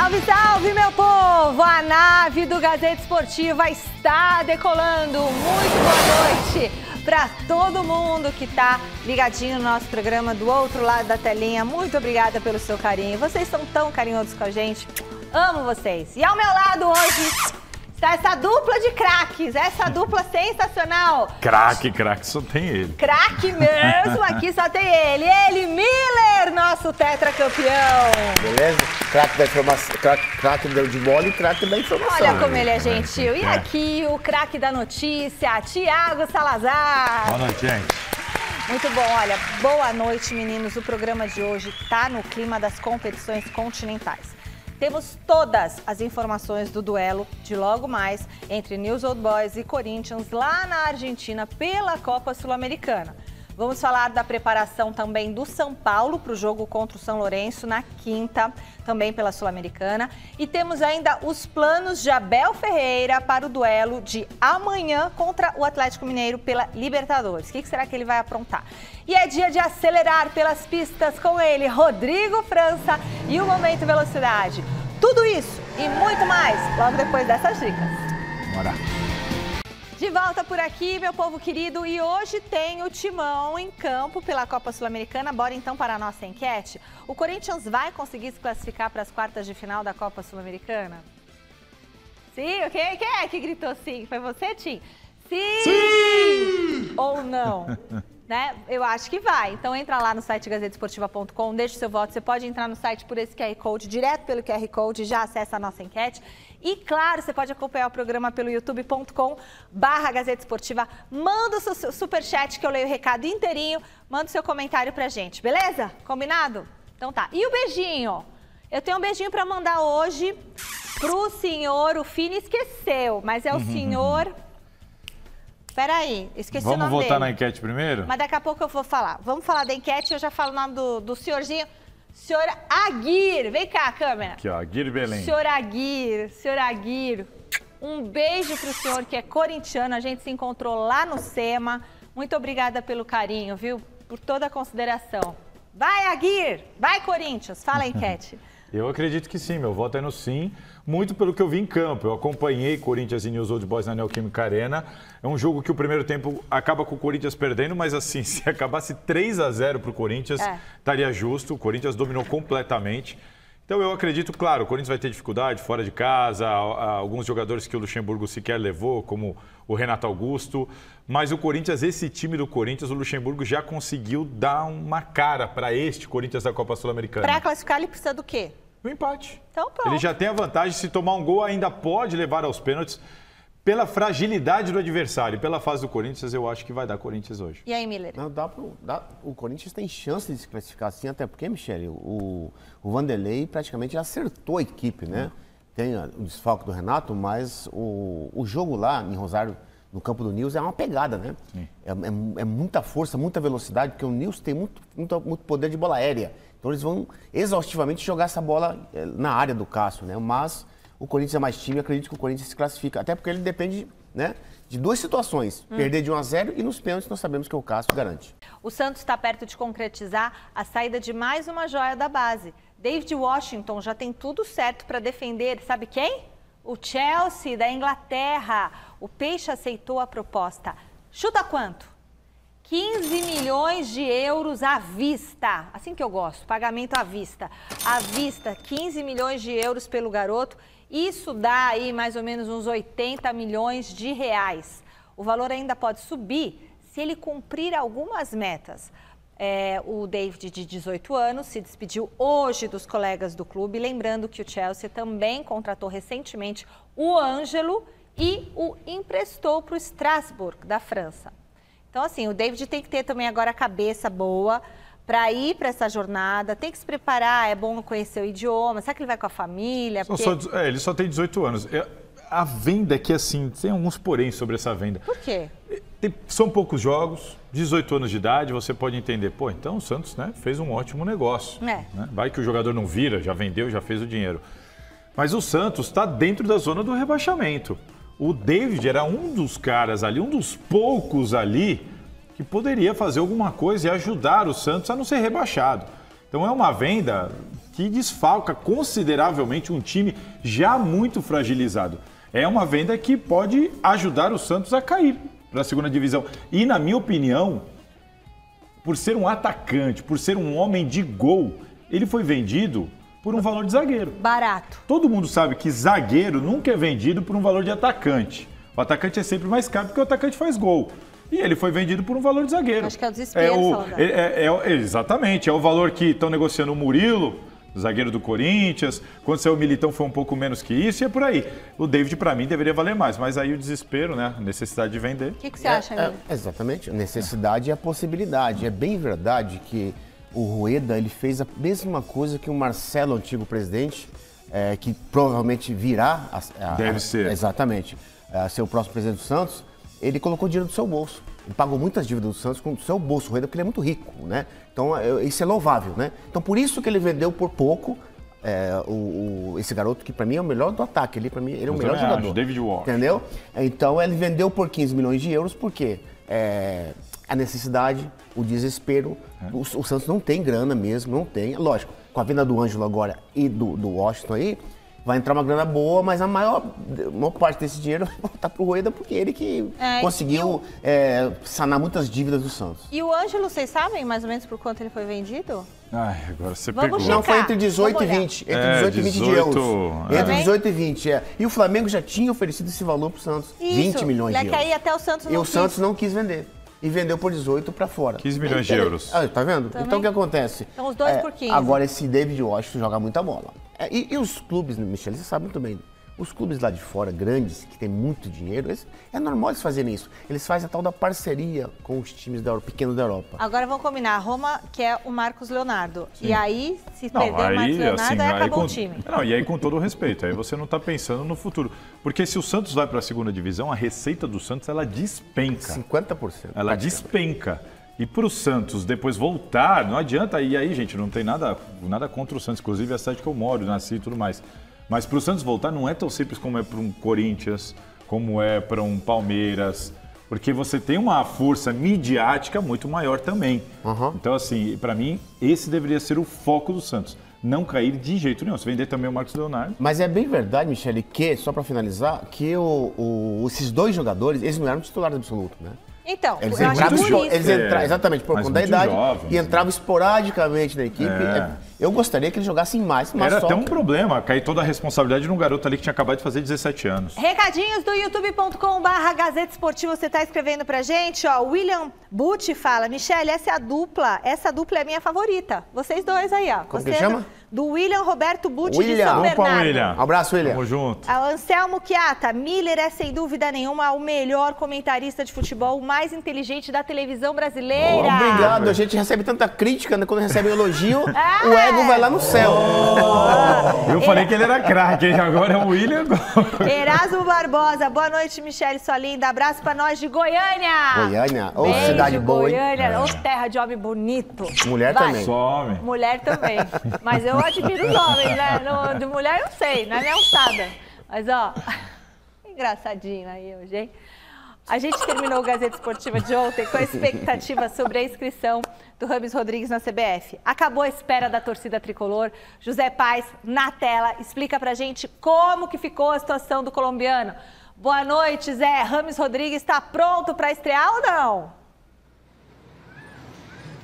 Salve, salve, meu povo! A nave do Gazeta Esportiva está decolando. Muito boa noite para todo mundo que está ligadinho no nosso programa do outro lado da telinha. Muito obrigada pelo seu carinho. Vocês são tão carinhosos com a gente. Amo vocês. E ao meu lado hoje está essa dupla de craques, essa dupla sensacional. Craque, só tem ele. Craque mesmo, aqui só tem ele. Ele, Miller, nosso tetracampeão. Beleza? Craque da informação, craque de bola e craque da informação. Olha como ele é gentil. E aqui o craque da notícia, Thiago Salazar. Boa noite, gente. Muito bom, olha, boa noite, meninos. O programa de hoje tá no clima das competições continentais. Temos todas as informações do duelo de logo mais entre News Old Boys e Corinthians lá na Argentina pela Copa Sul-Americana. Vamos falar da preparação também do São Paulo para o jogo contra o São Lourenço na quinta, também pela Sul-Americana. E temos ainda os planos de Abel Ferreira para o duelo de amanhã contra o Atlético Mineiro pela Libertadores. O que será que ele vai aprontar? E é dia de acelerar pelas pistas com ele, Rodrigo França e o Momento Velocidade. Tudo isso e muito mais logo depois dessas dicas. Bora. De volta por aqui, meu povo querido, e hoje tem o Timão em campo pela Copa Sul-Americana. Bora então para a nossa enquete. O Corinthians vai conseguir se classificar para as quartas de final da Copa Sul-Americana? Sim, quem é que gritou sim? Foi você, Tim? Sim! Sim! Ou não? Né? Eu acho que vai. Então entra lá no site gazetesportiva.com, deixa o seu voto. Você pode entrar no site por esse QR Code, direto pelo QR Code, já acessa a nossa enquete. E claro, você pode acompanhar o programa pelo youtube.com/Gazeta Esportiva. Manda o seu superchat que eu leio o recado inteirinho. Manda o seu comentário pra gente, beleza? Combinado? Então tá. E o beijinho? Eu tenho um beijinho pra mandar hoje pro senhor, o Fini esqueceu, mas é o senhor... Peraí, esqueci o nome dele. Vamos votar na enquete primeiro? Mas daqui a pouco eu vou falar. Vamos falar da enquete, eu já falo o nome do senhorzinho. Senhor Aguirre, vem cá, câmera. Aqui, ó, Aguirre Belém. Senhor Aguirre, um beijo pro senhor que é corintiano, a gente se encontrou lá no SEMA. Muito obrigada pelo carinho, viu? Por toda a consideração. Vai, Aguirre! Vai, Corinthians! Fala a enquete. Eu acredito que sim, meu voto é no sim, muito pelo que eu vi em campo. Eu acompanhei Corinthians e News Old Boys na Neoquímica Arena. É um jogo que o primeiro tempo acaba com o Corinthians perdendo, mas assim, se acabasse 3-0 para o Corinthians, estaria justo. O Corinthians dominou completamente. Então eu acredito, claro, o Corinthians vai ter dificuldade fora de casa, alguns jogadores que o Luxemburgo sequer levou, como o Renato Augusto. Mas o Corinthians, esse time do Corinthians, o Luxemburgo já conseguiu dar uma cara para este Corinthians da Copa Sul-Americana. Para classificar, ele precisa do quê? O empate. Então, pronto. Ele já tem a vantagem, se tomar um gol, ainda pode levar aos pênaltis. Pela fragilidade do adversário e pela fase do Corinthians, eu acho que vai dar Corinthians hoje. E aí, Miller? Não, o Corinthians tem chance de se classificar assim, até porque, Michele, o Vanderlei praticamente acertou a equipe, né? Tem o desfalque do Renato, mas o jogo lá em Rosário, no campo do Nils, é uma pegada, né? É muita força, muita velocidade, porque o Nils tem muito poder de bola aérea. Então eles vão exaustivamente jogar essa bola na área do Cássio, né? Mas o Corinthians é mais time, acredito que o Corinthians se classifica. Até porque ele depende, né, de duas situações. Perder de 1-0 e nos pênaltis nós sabemos que o Cássio garante. O Santos está perto de concretizar a saída de mais uma joia da base. David Washington já tem tudo certo para defender, sabe quem? O Chelsea da Inglaterra. O Peixe aceitou a proposta. Chuta quanto? 15 milhões de euros à vista. Assim que eu gosto, pagamento à vista. À vista, 15 milhões de euros pelo garoto. Isso dá aí mais ou menos uns 80 milhões de reais. O valor ainda pode subir se ele cumprir algumas metas. O David, de 18 anos, se despediu hoje dos colegas do clube. Lembrando que o Chelsea também contratou recentemente o Ângelo e o emprestou para o Strasbourg, da França. Então, assim, o David tem que ter também agora a cabeça boa para ir para essa jornada, tem que se preparar, é bom conhecer o idioma, será que ele vai com a família? Porque... Ele só tem 18 anos. A venda aqui, assim, tem alguns porém sobre essa venda. Por quê? São poucos jogos, 18 anos de idade, você pode entender, pô, então o Santos, né, fez um ótimo negócio. Né? Vai que o jogador não vira, já vendeu, já fez o dinheiro. Mas o Santos está dentro da zona do rebaixamento. O David era um dos caras ali, um dos poucos ali, que poderia fazer alguma coisa e ajudar o Santos a não ser rebaixado. Então é uma venda que desfalca consideravelmente um time já muito fragilizado. É uma venda que pode ajudar o Santos a cair para a segunda divisão. E, na minha opinião, por ser um atacante, por ser um homem de gol, ele foi vendido por um valor de zagueiro. Barato. Todo mundo sabe que zagueiro nunca é vendido por um valor de atacante. O atacante é sempre mais caro porque o atacante faz gol. E ele foi vendido por um valor de zagueiro. Acho que é o desespero, exatamente. É o valor que estão negociando o Murilo, zagueiro do Corinthians. Quando saiu o Militão foi um pouco menos que isso e é por aí. O David, para mim, deveria valer mais. Mas aí o desespero, né? A necessidade de vender. O que você acha, amigo? Exatamente. A necessidade e a possibilidade. É bem verdade que o Rueda, ele fez a mesma coisa que o Marcelo, antigo presidente, que provavelmente virá... Deve ser. Exatamente. Ser o próximo presidente do Santos. Ele colocou dinheiro do seu bolso. Ele pagou muitas dívidas do Santos com o seu bolso, Rueda, porque ele é muito rico, né? Então, isso é louvável, né? Então, por isso que ele vendeu por pouco esse garoto, que para mim é o melhor do ataque. Ele, para mim, ele é o melhor jogador. Acho, David Walsh. Entendeu? Então, ele vendeu por 15 milhões de euros, porque a necessidade, o desespero, o Santos não tem grana mesmo, não tem. Lógico, com a venda do Ângelo agora e do Washington aí, vai entrar uma grana boa, mas a maior parte desse dinheiro vai voltar pro Rueda, porque ele que conseguiu sanar muitas dívidas do Santos. E o Ângelo, vocês sabem mais ou menos por quanto ele foi vendido? Ai, agora você Vamos pegou. checar. Não, foi entre 18 e 20. Entre 18 e 20 de euros. Entre 18 e 20, E o Flamengo já tinha oferecido esse valor pro Santos. Isso, 20 milhões de euros. Aí até o Santos não E o Santos não quis vender. E vendeu por 18 para fora. 15 milhões de euros. Tá vendo? Também. Então o que acontece? Então os dois por 15. Agora esse David Washington joga muita bola. E os clubes, Michele, você sabe muito bem. Os clubes lá de fora, grandes, que têm muito dinheiro, é normal eles fazerem isso. Eles fazem a tal da parceria com os times pequenos da Europa. Agora vamos combinar. A Roma quer o Marcos Leonardo. Sim. E aí, se perder o Marcos Leonardo, aí acabou o time. Não, e aí com todo o respeito, aí você não está pensando no futuro. Porque se o Santos vai para a segunda divisão, a receita do Santos, ela despenca. 50%. Ela despenca. E para o Santos depois voltar, não adianta. E aí, gente, não tem nada contra o Santos. Inclusive, é a cidade que eu moro, nasci e tudo mais. Mas para o Santos voltar não é tão simples como é para um Corinthians, como é para um Palmeiras. Porque você tem uma força midiática muito maior também. Então, assim, para mim, esse deveria ser o foco do Santos. Não cair de jeito nenhum. Se vender também o Marcos Leonardo. Mas é bem verdade, Michele, que, só para finalizar, que esses dois jogadores, eles não eram titulares absolutos, né? Então, eles eu acho que por isso. Eles entravam, exatamente, por conta da idade, jovens, e entravam esporadicamente na equipe. Eu gostaria que eles jogassem mais, mas era até um problema, cair toda a responsabilidade num garoto ali que tinha acabado de fazer 17 anos. Recadinhos do youtube.com/Gazeta Esportiva, você tá escrevendo pra gente, ó, William Butti fala, Michele, essa dupla é a minha favorita. Vocês dois aí, ó. Como que chama? Do William Roberto Butti de William. São Bernardo. William. Abraço, William. Tamo junto. A Anselmo Chiata, Miller é sem dúvida nenhuma o melhor comentarista de futebol, o mais inteligente da televisão brasileira. Obrigado, a gente recebe tanta crítica, né? Quando recebe elogio, o ego vai lá no céu. Eu falei que ele era craque, agora é o William. Erasmo Barbosa, boa noite, Michele, sua linda. Abraço pra nós de Goiânia. Goiânia, ô Beijo, cidade boa, hein? Goiânia, ô terra de homem bonito. Mulher também. Só homem. Mulher também. Mas eu admiro os homens, né? De mulher eu sei, não é minha alçada. Mas, ó, engraçadinho aí hoje, hein? A gente terminou o Gazeta Esportiva de ontem com a expectativa sobre a inscrição do Rames Rodrigues na CBF. Acabou a espera da torcida tricolor. José Paes, na tela, explica pra gente como que ficou a situação do colombiano. Boa noite, Zé. Rames Rodrigues está pronto para estrear ou não?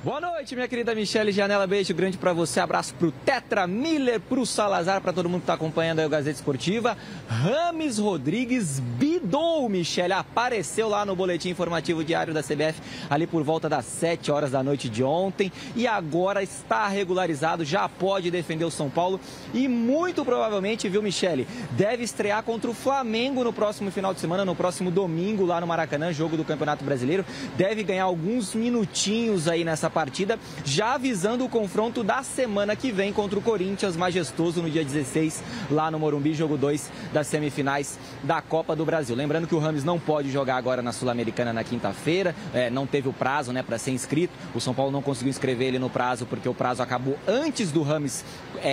Boa noite, minha querida Michele Janela, beijo grande pra você, abraço pro Tetra Miller, pro Salazar, pra todo mundo que tá acompanhando aí o Gazeta Esportiva. Rames Rodrigues bidou, Michele, apareceu lá no boletim informativo diário da CBF, ali por volta das 7 horas da noite de ontem, e agora está regularizado, já pode defender o São Paulo, e muito provavelmente, viu, Michele, deve estrear contra o Flamengo no próximo final de semana, no próximo domingo, lá no Maracanã, jogo do Campeonato Brasileiro, deve ganhar alguns minutinhos aí nessa partida, já avisando o confronto da semana que vem contra o Corinthians majestoso no dia 16, lá no Morumbi, jogo 2 das semifinais da Copa do Brasil. Lembrando que o Rames não pode jogar agora na Sul-Americana na quinta-feira, não teve o prazo, né, para ser inscrito, o São Paulo não conseguiu inscrever ele no prazo porque o prazo acabou antes do Rames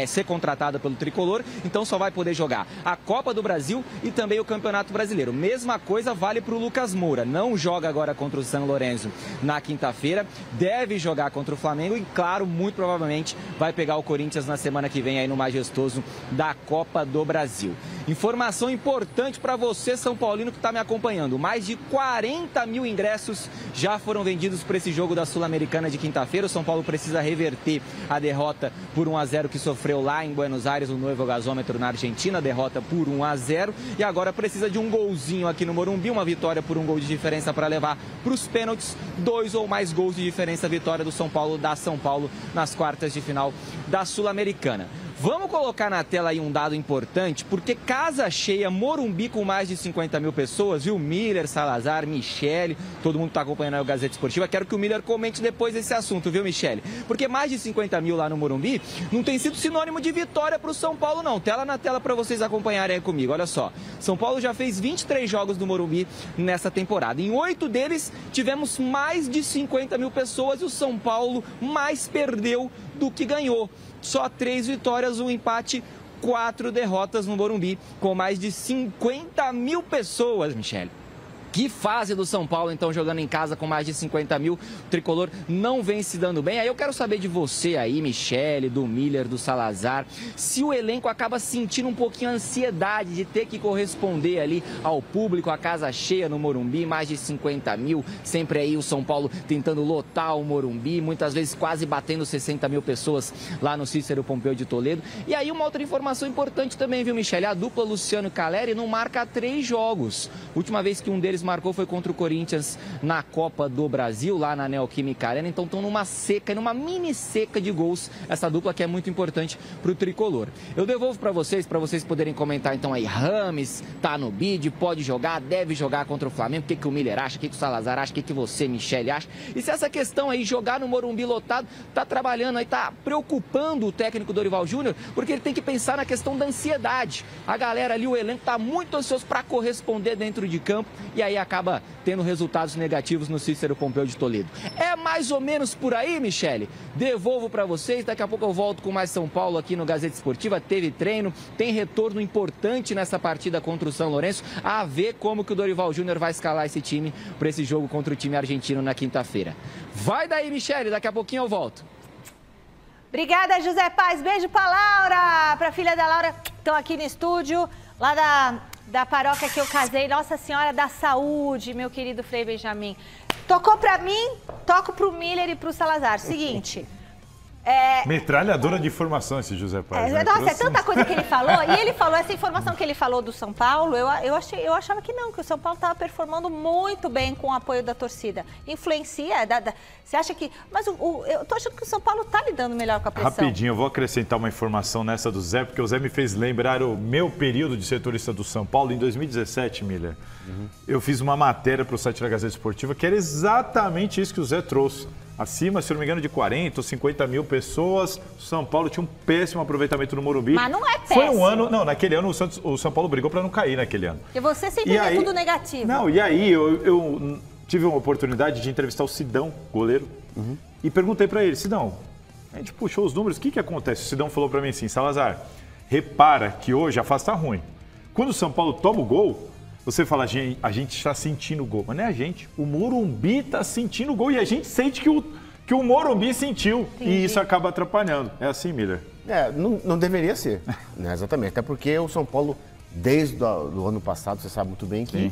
ser contratado pelo Tricolor, então só vai poder jogar a Copa do Brasil e também o Campeonato Brasileiro. Mesma coisa vale para o Lucas Moura, não joga agora contra o San Lorenzo na quinta-feira, deve jogar contra o Flamengo e, claro, muito provavelmente vai pegar o Corinthians na semana que vem aí no Majestoso da Copa do Brasil. Informação importante para você, São Paulino, que está me acompanhando. Mais de 40 mil ingressos já foram vendidos para esse jogo da Sul-Americana de quinta-feira. O São Paulo precisa reverter a derrota por 1-0 que sofreu lá em Buenos Aires, no Novo Gasômetro, na Argentina. Derrota por 1-0 e agora precisa de um golzinho aqui no Morumbi, uma vitória por 1 gol de diferença para levar para os pênaltis. 2 ou mais gols de diferença, vitória do São Paulo, da São Paulo nas quartas de final da Sul-Americana. Vamos colocar na tela aí um dado importante, porque casa cheia, Morumbi com mais de 50 mil pessoas, viu? Miller, Salazar, Michele, todo mundo está acompanhando aí o Gazeta Esportiva. Quero que o Miller comente depois esse assunto, viu, Michele? Porque mais de 50 mil lá no Morumbi não tem sido sinônimo de vitória para o São Paulo, não. Tela na tela para vocês acompanharem aí comigo. Olha só, São Paulo já fez 23 jogos no Morumbi nessa temporada. Em 8 deles tivemos mais de 50 mil pessoas e o São Paulo mais perdeu do que ganhou. Só 3 vitórias, 1 empate, 4 derrotas no Morumbi, com mais de 50 mil pessoas, Michele. Que fase do São Paulo, então, jogando em casa com mais de 50 mil. O tricolor não vem se dando bem. Aí eu quero saber de você aí, Michele, do Miller, do Salazar, se o elenco acaba sentindo um pouquinho a ansiedade de ter que corresponder ali ao público, a casa cheia no Morumbi, mais de 50 mil. Sempre aí o São Paulo tentando lotar o Morumbi, muitas vezes quase batendo 60 mil pessoas lá no Cícero Pompeu de Toledo. E aí uma outra informação importante também, viu, Michele? A dupla Luciano Caleri não marca 3 jogos. Última vez que um deles marcou foi contra o Corinthians na Copa do Brasil, lá na Neoquímica Arena. Então estão numa seca, numa mini seca de gols, essa dupla que é muito importante para o tricolor. Eu devolvo para vocês poderem comentar então aí. Rames tá no bid, pode jogar, deve jogar contra o Flamengo. O que o Miller acha, o que o Salazar acha, o que você, Michele, acha? E se essa questão aí, jogar no Morumbi lotado, tá trabalhando aí, tá preocupando o técnico Dorival Júnior, porque ele tem que pensar na questão da ansiedade. A galera ali, o elenco tá muito ansioso para corresponder dentro de campo e aí acaba tendo resultados negativos no Cícero Pompeu de Toledo. É mais ou menos por aí, Michele? Devolvo para vocês, daqui a pouco eu volto com mais São Paulo aqui no Gazeta Esportiva. Teve treino, tem retorno importante nessa partida contra o São Lourenço, a ver como que o Dorival Júnior vai escalar esse time para esse jogo contra o time argentino na quinta-feira. Vai daí, Michele, daqui a pouquinho eu volto. Obrigada, José Paz. Beijo para Laura, para a filha da Laura. Estão aqui no estúdio, lá da paróquia que eu casei, Nossa Senhora da Saúde, meu querido Frei Benjamin. Tocou pra mim, toco pro Miller e pro Salazar. Seguinte... Metralhadora de informação esse José Paz. Nossa, é tanta coisa que ele falou. E ele falou, essa informação que ele falou do São Paulo, eu achava que não, que o São Paulo estava performando muito bem com o apoio da torcida. Influencia, você acha que... Mas eu tô achando que o São Paulo está lidando melhor com a pressão. Rapidinho, eu vou acrescentar uma informação nessa do Zé, porque o Zé me fez lembrar o meu período de setorista do São Paulo em 2017, Miller. Eu fiz uma matéria para o site da Gazeta Esportiva que era exatamente isso que o Zé trouxe. Acima, se eu não me engano, de 40 ou 50 mil pessoas. O São Paulo tinha um péssimo aproveitamento no Morumbi. Mas não é péssimo. Foi um ano... Não, naquele ano o São Paulo brigou para não cair naquele ano. E você sempre vê tudo negativo. Não, e aí eu tive uma oportunidade de entrevistar o Sidão, goleiro, e perguntei para ele, Sidão, a gente puxou os números, o que acontece? O Sidão falou para mim assim, Salazar, repara que hoje a fase tá ruim. Quando o São Paulo toma o gol... Você fala, a gente está sentindo o gol. Mas não é a gente. O Morumbi está sentindo o gol e a gente sente que o Morumbi sentiu. Entendi. E isso acaba atrapalhando. É assim, Miller? Não deveria ser. Né? Exatamente. Até porque o São Paulo, desde o ano passado, você sabe muito bem que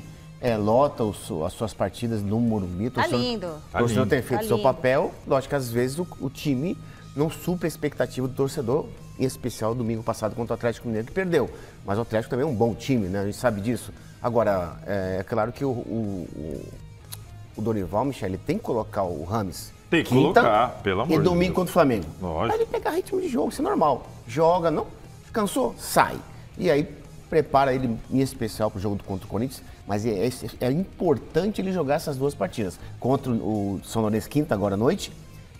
lota as suas partidas no Morumbi. Tá lindo. O torcedor tem feito seu papel. Lógico que às vezes o time não supra a expectativa do torcedor. Em especial domingo passado contra o Atlético Mineiro, que perdeu. Mas o Atlético também é um bom time, né? A gente sabe disso. Agora, é claro que o Dorival, Michele, tem que colocar o Rames. Tem que colocar, pelo amor de Deus. E domingo contra o Flamengo. Lógico. Pra ele pegar ritmo de jogo, isso é normal. Joga, não, cansou, sai. E aí prepara ele em especial pro jogo contra o Corinthians. Mas é importante ele jogar essas 2 partidas. Contra o São Lourenço quinta, agora à noite.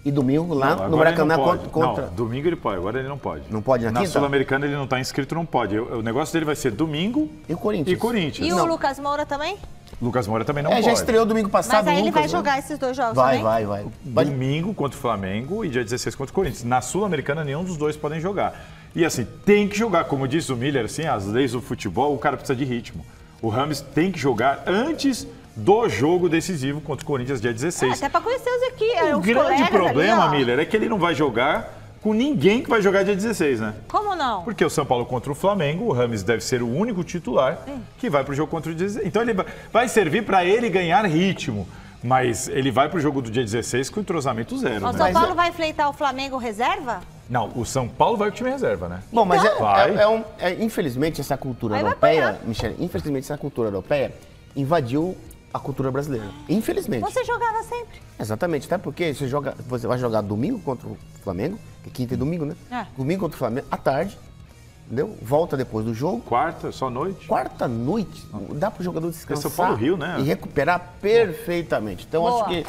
E domingo lá no Maracanã contra... Não, domingo ele pode, agora ele não pode. Não pode na quinta? Sul-Americana ele não está inscrito, não pode. O negócio dele vai ser domingo e Corinthians. E o Lucas Moura também? Lucas Moura também não pode. Já estreou domingo passado. Mas aí ele vai jogar esses 2 jogos também? Vai. Domingo contra o Flamengo e dia 16 contra o Corinthians. Na Sul-Americana nenhum dos dois podem jogar. E assim, tem que jogar, como disse o Miller, assim, as leis do futebol, o cara precisa de ritmo. O Rames tem que jogar antes do jogo decisivo contra o Corinthians dia 16. Até para conhecer os equipes. O grande problema, Miller, é que ele não vai jogar com ninguém que vai jogar dia 16, né? Como não? Porque o São Paulo contra o Flamengo, o Rames deve ser o único titular que vai para o jogo contra o 16. Então ele vai servir para ele ganhar ritmo. Mas ele vai para o jogo do dia 16 com entrosamento zero. O né? São Paulo vai enfrentar o Flamengo reserva? Não, o São Paulo vai com o time reserva, né? Bom, mas Então. infelizmente essa cultura Aí vai europeia, apanhar. Michele, infelizmente essa cultura europeia invadiu a cultura brasileira. Infelizmente. Você jogava sempre. Exatamente, até porque você vai jogar domingo contra o Flamengo, que é quinta e domingo, né? É. Domingo contra o Flamengo, à tarde, entendeu? Volta depois do jogo. Quarta, só noite. Quarta noite, dá para o jogador descansar São Paulo Rio, né? e recuperar perfeitamente. Então, Boa. acho que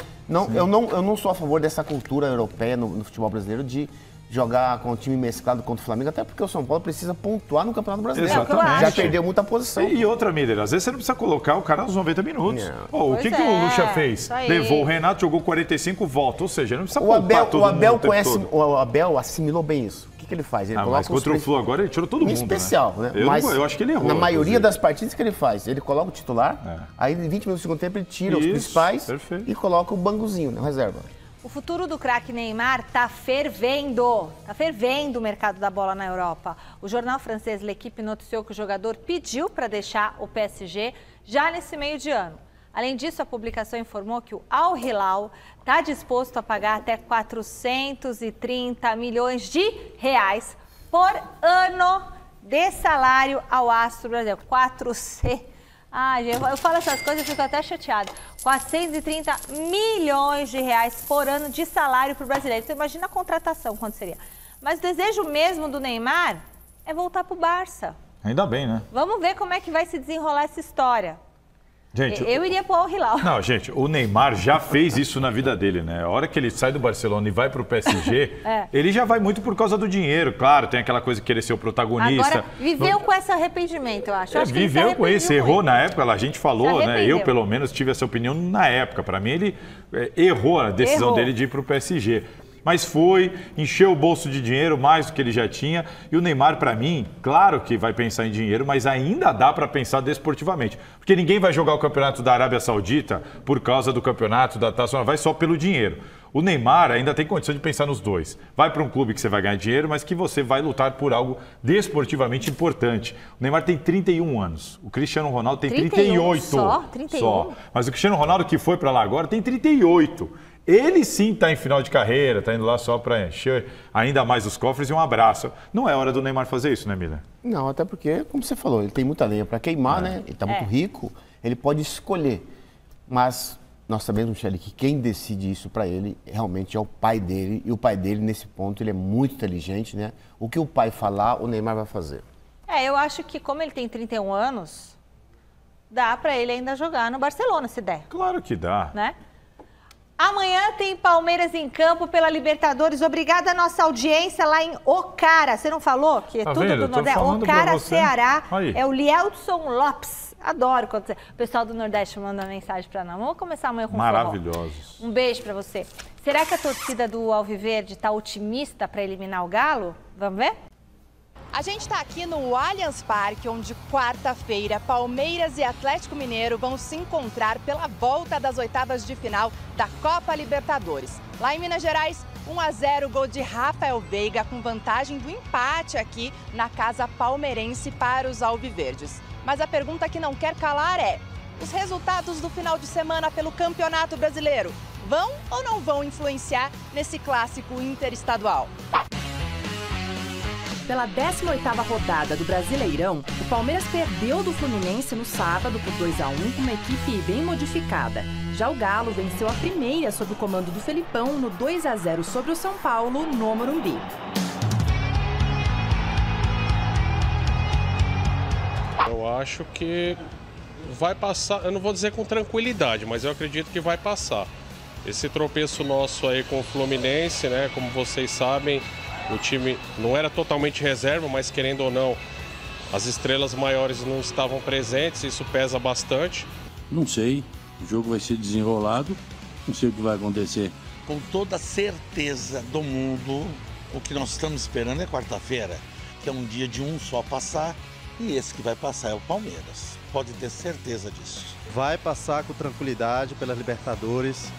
eu não sou a favor dessa cultura europeia no futebol brasileiro de jogar com o time mesclado contra o Flamengo, até porque o São Paulo precisa pontuar no Campeonato Brasileiro. Exatamente. Já perdeu muita posição. E outra, Miller, às vezes você não precisa colocar o cara nos 90 minutos. Não. O que Pois o é, Lucha fez? isso aí. Levou o Renato, jogou 45, volta. Ou seja, não precisa O poupar todo mundo o tempo todo. O Abel assimilou bem isso. O que ele faz? Ele Mas contra o Flu agora ele tirou todo mundo, em especial, né? Eu acho que ele errou. Na maioria inclusive. das partidas que ele faz, ele coloca o titular, aí em 20 minutos do segundo tempo ele tira os Isso, principais perfeito. e coloca o banguzinho, na reserva. O futuro do craque Neymar tá fervendo. Tá fervendo o mercado da bola na Europa. O jornal francês L'Equipe noticiou que o jogador pediu para deixar o PSG já nesse meio de ano. Além disso, a publicação informou que o Al Hilal está disposto a pagar até 430 milhões de reais por ano de salário ao astro brasileiro. 400... Ai, eu falo essas coisas e fico até chateada. 430 milhões de reais por ano de salário para o brasileiro. Então, imagina a contratação, quanto seria. Mas o desejo mesmo do Neymar é voltar para o Barça. Ainda bem, né? Vamos ver como é que vai se desenrolar essa história. Gente, Eu iria para o Al Hilal. Não, gente, o Neymar já fez isso na vida dele, né? A hora que ele sai do Barcelona e vai pro PSG, ele já vai muito por causa do dinheiro, claro, tem aquela coisa de querer ser o protagonista. Agora, viveu com esse arrependimento, eu acho. Acho que ele se viveu com isso, arrependeu errou muito. na época, a gente falou, Se né? arrependeu. Eu, pelo menos, tive essa opinião na época. Para mim, ele errou a decisão Errou. dele de ir pro PSG. Mas foi, encheu o bolso de dinheiro mais do que ele já tinha. E o Neymar, para mim, claro que vai pensar em dinheiro, mas ainda dá para pensar desportivamente. Porque ninguém vai jogar o campeonato da Arábia Saudita por causa do campeonato da Taça, vai só pelo dinheiro. O Neymar ainda tem condição de pensar nos dois. Vai para um clube que você vai ganhar dinheiro, mas que você vai lutar por algo desportivamente importante. O Neymar tem 31 anos. O Cristiano Ronaldo tem 38. Só? 31? Só. Mas o Cristiano Ronaldo, que foi para lá agora, tem 38. Ele sim está em final de carreira, está indo lá só para encher ainda mais os cofres e um abraço. Não é hora do Neymar fazer isso, né, Miller? Não, até porque, como você falou, ele tem muita lenha para queimar, né? Ele está muito rico, ele pode escolher. Mas nós sabemos, Michele, que quem decide isso para ele realmente é o pai dele. E o pai dele, nesse ponto, ele é muito inteligente, né? O que o pai falar, o Neymar vai fazer. Eu acho que como ele tem 31 anos, dá para ele ainda jogar no Barcelona, se der, Claro que dá. né? Amanhã tem Palmeiras em campo pela Libertadores. Obrigada à nossa audiência lá em Ocara. Você não falou que é Tá tudo vendo? do Eu tô Nordeste? falando pra Ocara, você. Ceará. Aí. É o Lielson Lopes. Adoro quando o pessoal do Nordeste manda mensagem para nós. Vamos começar amanhã com Maravilhosos. Um beijo para você. Será que a torcida do Alviverde está otimista para eliminar o Galo? Vamos ver? A gente está aqui no Allianz Parque, onde quarta-feira Palmeiras e Atlético Mineiro vão se encontrar pela volta das oitavas de final da Copa Libertadores. Lá em Minas Gerais, 1-0, gol de Rafael Veiga, com vantagem do empate aqui na casa palmeirense para os alviverdes. Mas a pergunta que não quer calar é: os resultados do final de semana pelo Campeonato Brasileiro vão ou não vão influenciar nesse clássico interestadual? Pela 18ª rodada do Brasileirão, o Palmeiras perdeu do Fluminense no sábado por 2-1 com uma equipe bem modificada. Já o Galo venceu a primeira sob o comando do Felipão no 2-0 sobre o São Paulo no Morumbi. Eu acho que vai passar, eu não vou dizer com tranquilidade, mas eu acredito que vai passar. Esse tropeço nosso aí com o Fluminense, né, como vocês sabem, o time não era totalmente reserva, mas querendo ou não, as estrelas maiores não estavam presentes, isso pesa bastante. Não sei, o jogo vai ser desenrolado, não sei o que vai acontecer. Com toda certeza do mundo, o que nós estamos esperando é quarta-feira, que é um dia de um só passar E esse que vai passar é o Palmeiras. Pode ter certeza disso. Vai passar com tranquilidade pelas Libertadores.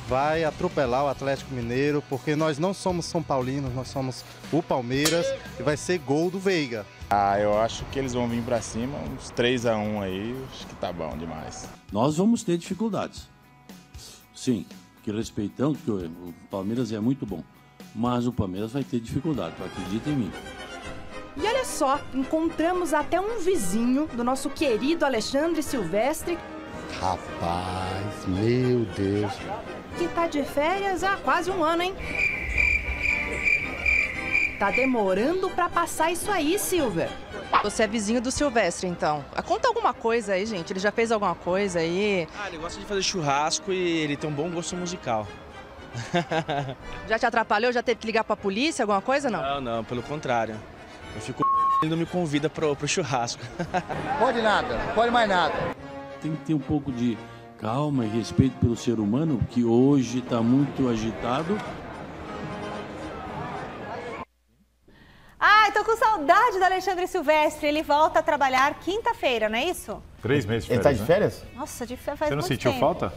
Vai atropelar o Atlético Mineiro, porque nós não somos São Paulinos, nós somos o Palmeiras. E vai ser gol do Veiga. Eu acho que eles vão vir para cima, uns 3-1 aí, acho que tá bom demais. Nós vamos ter dificuldades. Sim, que respeitando, que o Palmeiras é muito bom. Mas o Palmeiras vai ter dificuldade, acredita em mim. E olha só, encontramos até um vizinho do nosso querido Alexandre Silvestre. Rapaz, meu Deus. Que tá de férias há quase um ano, hein? Tá demorando pra passar isso aí, Silver. Você é vizinho do Silvestre, então. Conta alguma coisa aí, gente. Ele já fez alguma coisa aí? Ele gosta de fazer churrasco e ele tem um bom gosto musical. Já te atrapalhou? Já teve que ligar pra polícia, alguma coisa, não? Não, pelo contrário. Eu fico ele não me convida pro churrasco. Pode nada, pode mais nada. Tem que ter um pouco de calma e respeito pelo ser humano, que hoje está muito agitado. Tô com saudade do Alexandre Silvestre. Ele volta a trabalhar quinta-feira, não é isso? 3 meses de Ele férias, tá de né? férias? Nossa, de férias faz Você não muito sentiu tempo. falta?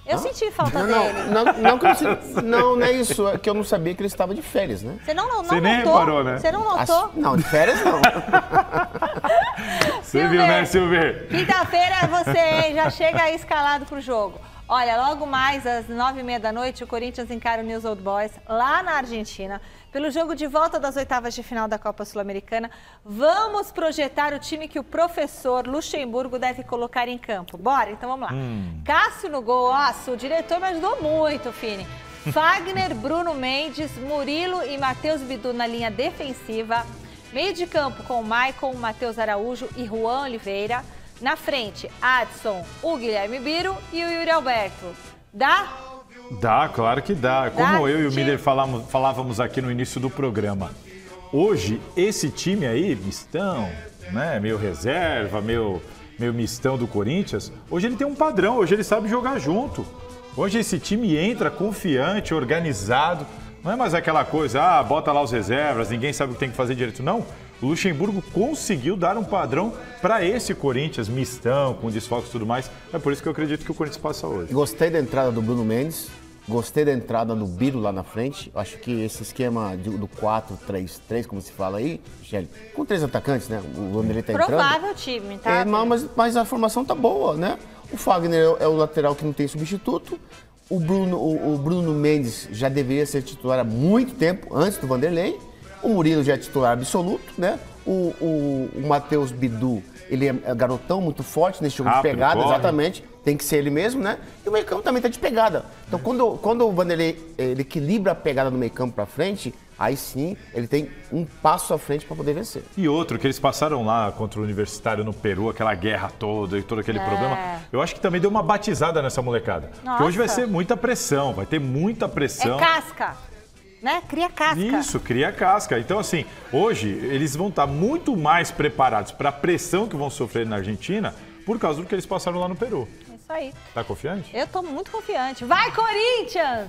Eu senti falta Não, dele. não é isso. É que eu não sabia que ele estava de férias, né? Você não Você nem notou? reparou, né? Você não notou? Não, de férias não. Você viu, né, Silver? Quinta-feira é você, hein? Já chega aí escalado pro jogo. Olha, logo mais às 9h30 da noite, o Corinthians encara o News Old Boys lá na Argentina. Pelo jogo de volta das oitavas de final da Copa Sul-Americana, vamos projetar o time que o professor Luxemburgo deve colocar em campo. Bora? Então vamos lá. Cássio no gol. Nossa, o diretor me ajudou muito, Fini. Fagner, Bruno Mendes, Murilo e Matheus Bidu na linha defensiva. Meio de campo com o Maicon, Matheus Araújo e Juan Oliveira. Na frente, Adson, o Guilherme Biro e o Yuri Alberto. Dá? Dá, claro que dá. Como eu e o Miller falávamos aqui no início do programa. Hoje, esse time aí, mistão, né? Meio reserva, meio mistão do Corinthians, hoje ele tem um padrão, hoje ele sabe jogar junto. Hoje esse time entra confiante, organizado. Não é mais aquela coisa, bota lá os reservas, ninguém sabe o que tem que fazer direito. Não. O Luxemburgo conseguiu dar um padrão para esse Corinthians, mistão, com desfalques e tudo mais. É por isso que eu acredito que o Corinthians passa hoje. Gostei da entrada do Bruno Mendes, gostei da entrada do Biro lá na frente. Acho que esse esquema do 4-3-3, como se fala aí, Michele, com 3 atacantes, né? O Vanderlei tá entrando. Provável time, tá? Mas a formação tá boa, né? O Fagner é o lateral que não tem substituto. O Bruno Mendes já deveria ser titular há muito tempo, antes do Vanderlei. O Murilo já é titular absoluto, né? O Matheus Bidu, ele é garotão, muito forte nesse jogo de pegada, corre. Exatamente. Tem que ser ele mesmo, né? E o meio-campo também tá de pegada. Então, quando o Vanderlei ele equilibra a pegada do meio-campo pra frente, aí sim ele tem um passo à frente para poder vencer. E outro, que eles passaram lá contra o Universitário no Peru, aquela guerra toda e todo aquele problema, eu acho que também deu uma batizada nessa molecada. Nossa. Porque hoje vai ser muita pressão, vai ter muita pressão. É casca. Né? Cria casca. Isso, cria casca. Então, assim, hoje eles vão estar muito mais preparados para a pressão que vão sofrer na Argentina por causa do que eles passaram lá no Peru. Isso aí. Tá confiante? Eu tô muito confiante. Vai, Corinthians!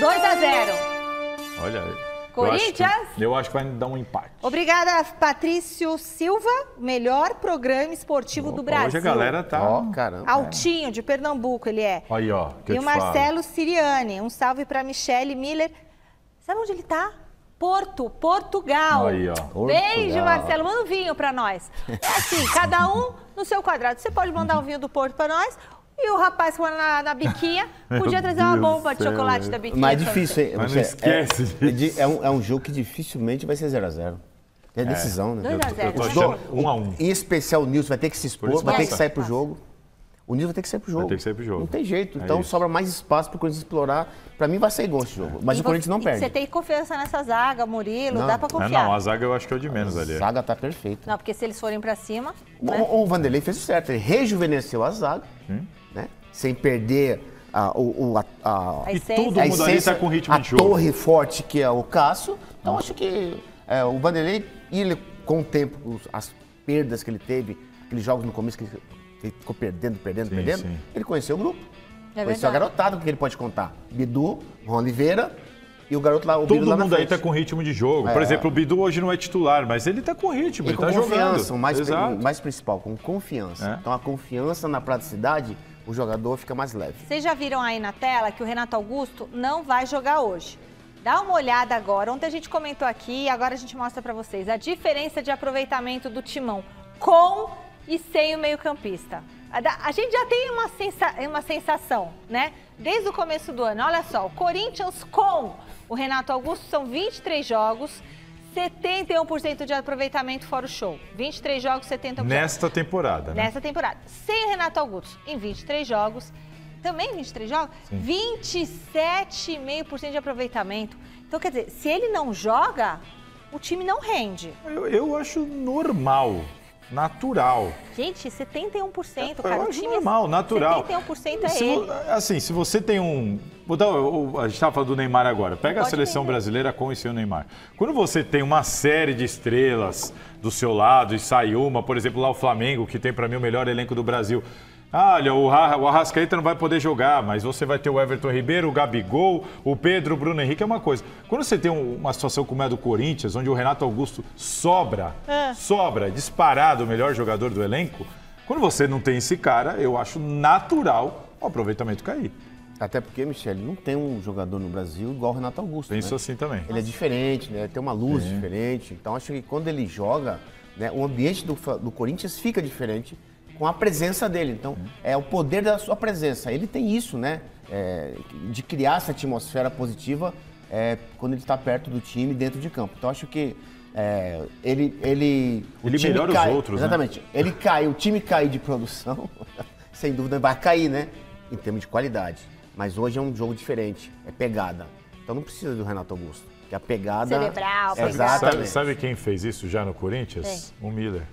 2-0. Olha aí. Corinthians? Eu acho que vai dar um empate. Obrigada, Patrício Silva, melhor programa esportivo do Brasil. Hoje a galera tá... Altinho, de Pernambuco, ele é. Aí, ó. E o Marcelo Siriani. Um salve para Michele Miller. Sabe onde ele tá? Portugal. Aí, ó. Beijo, Marcelo. Manda um vinho para nós. É assim, cada um no seu quadrado. Você pode mandar um vinho do Porto para nós. E o rapaz que foi na biquinha podia trazer uma bomba de chocolate da biquinha. Mas é difícil, hein? Mas não esquece disso. É um jogo que dificilmente vai ser 0-0. É decisão, né? 2-0. Eu tô achando 1-1. Em especial o Nilson vai ter que se expor, vai ter que sair pro jogo. O Nilson vai ter que sair pro jogo. Vai ter que sair pro jogo. Não tem jeito. Então sobra mais espaço pro Corinthians explorar. Pra mim vai sair gol esse jogo. Mas o Corinthians não perde. Você tem confiança nessa zaga, Murilo, Não. dá pra confiar. Não, a zaga eu acho que é o de menos ali. A zaga tá perfeita. Não, porque se eles forem pra cima... O Vanderlei fez o certo. Ele rejuvenesceu a zaga, né? Sem perder E todo mundo ali tá com ritmo de jogo. A torre forte que é o Cássio. Então acho que o Vanderlei, ele, com o tempo, as perdas que ele teve, aqueles jogos no começo que ele ficou perdendo, ele conheceu o grupo. Conheceu a garotada, que ele pode contar. Bidu, Juan Oliveira E o garoto lá, o Todo Bidu lá na mundo aí frente. tá com ritmo de jogo. Por exemplo, o Bidu hoje não é titular, mas ele tá com ritmo, ele com tá confiança, jogando. o mais principal, com confiança. Então a confiança na praticidade, o jogador fica mais leve. Vocês já viram aí na tela que o Renato Augusto não vai jogar hoje. Dá uma olhada agora. Ontem a gente comentou aqui e agora a gente mostra pra vocês a diferença de aproveitamento do Timão com e sem o meio-campista. A gente já tem uma sensação, né? Desde o começo do ano. Olha só, o Corinthians com o Renato Augusto são 23 jogos, 71% de aproveitamento fora o show. 23 jogos, 70%. Nesta temporada, né? Nesta temporada. Sem o Renato Augusto, em 23 jogos, também 23 jogos, 27,5% de aproveitamento. Então, quer dizer, se ele não joga, o time não rende. Eu acho normal, natural. Gente, 71%, cara. Eu o acho time normal, natural. 71% é ele. Assim, se você tem um... A gente estava falando do Neymar agora. Pega a seleção brasileira com e sem o Neymar. Quando você tem uma série de estrelas do seu lado e sai uma, por exemplo, lá o Flamengo, que tem para mim o melhor elenco do Brasil. Olha, o Arrascaeta não vai poder jogar, mas você vai ter o Everton Ribeiro, o Gabigol, o Pedro, o Bruno Henrique, é uma coisa. Quando você tem uma situação como a do Corinthians, onde o Renato Augusto sobra, disparado o melhor jogador do elenco, quando você não tem esse cara, eu acho natural o aproveitamento cair. Até porque, Michele, não tem um jogador no Brasil igual o Renato Augusto. Penso assim também. Ele é diferente, né? Tem uma luz diferente. Então, acho que quando ele joga, né, o ambiente do Corinthians fica diferente com a presença dele. Então, é o poder da sua presença. Ele tem isso, né? De criar essa atmosfera positiva quando ele está perto do time, dentro de campo. Então, acho que ele melhora os outros, exatamente. Né? Ele cai, o time cai de produção, sem dúvida vai cair, né? Em termos de qualidade. Mas hoje é um jogo diferente, é pegada. Então não precisa do Renato Augusto, que a pegada... Cerebral, exatamente. Sabe quem fez isso já no Corinthians? O Miller.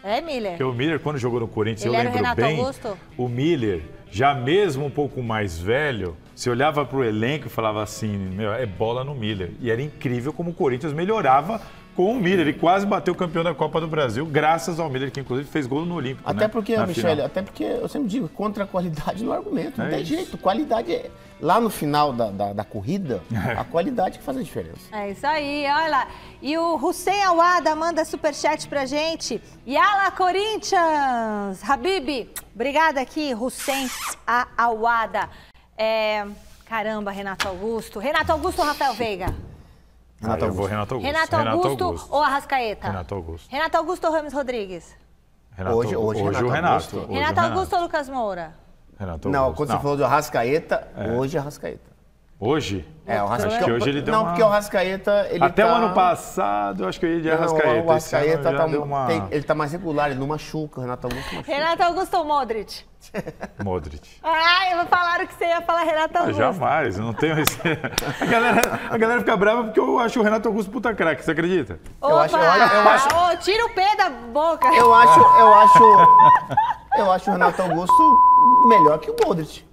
É, Miller? Porque o Miller, quando jogou no Corinthians, ele eu lembro era o bem, Augusto? o Miller, já mesmo um pouco mais velho, se olhava para o elenco e falava assim, meu, é bola no Miller. E era incrível como o Corinthians melhorava com o Miller. Ele quase bateu o campeão da Copa do Brasil, graças ao Miller, que inclusive fez gol no Olímpico. Até porque, Michele, final. até porque eu sempre digo, contra a qualidade no argumento, não tem jeito. Qualidade é... Lá no final da corrida, a qualidade que faz a diferença. É isso aí, olha lá. E o Hussein Awada manda superchat pra gente. Yala Corinthians! Habib, obrigada aqui, Hussein Awada. Caramba, Renato Augusto. Renato Augusto ou Rafael Veiga? Eu vou Renato Augusto. Renato Augusto ou Arrascaeta? Renato Augusto. Renato Augusto ou Rames Rodrigues? Hoje o Renato. Renato Augusto ou Lucas Moura? Renato não, quando você falou do Arrascaeta, hoje é Arrascaeta. Hoje? O Arrascaeta. Acho que hoje ele deu porque o Arrascaeta... Ele até o ano passado, eu acho que eu ia de Arrascaeta. O Arrascaeta ele tá mais regular, ele não machuca, o Renato Augusto machuca. Renato Augusto ou Modric? Modric. Ai, falaram que você ia falar Renato Augusto. Jamais, eu não tenho esse... A galera fica brava porque eu acho o Renato Augusto puta craque, você acredita? Opa! Tira o pé da boca. Eu acho o Renato Augusto melhor que o Modric.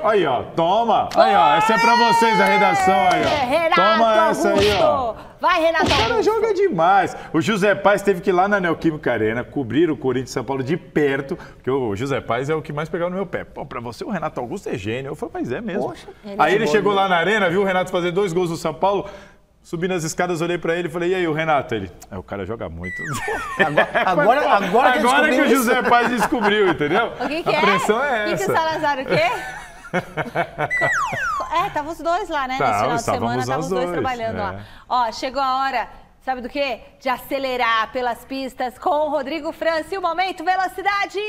Aí, ó, toma! Aí, ó, essa é pra vocês, a redação aí, ó. Renato toma essa Augusto. aí, ó. Vai, Renato Augusto. O cara joga demais. O José Paes teve que ir lá na Neoquímica Arena cobrir o Corinthians e São Paulo de perto, porque o José Paes é o que mais pegava no meu pé. Pô, pra você o Renato Augusto é gênio. Eu falei, mas é mesmo. Poxa, aí ele chegou lá na Arena, viu o Renato fazer 2 gols no São Paulo. Subi nas escadas, olhei pra ele e falei, e aí, o Renato? Ele, o cara joga muito. Agora que o José Paes descobriu, entendeu? O que a pressão é essa. O que o Salazar, o quê? Estavam os dois lá, né? Nesse final de semana, estavam os dois trabalhando lá. Ó, chegou a hora, sabe do quê? De acelerar pelas pistas com o Rodrigo França. E o Momento Velocidade!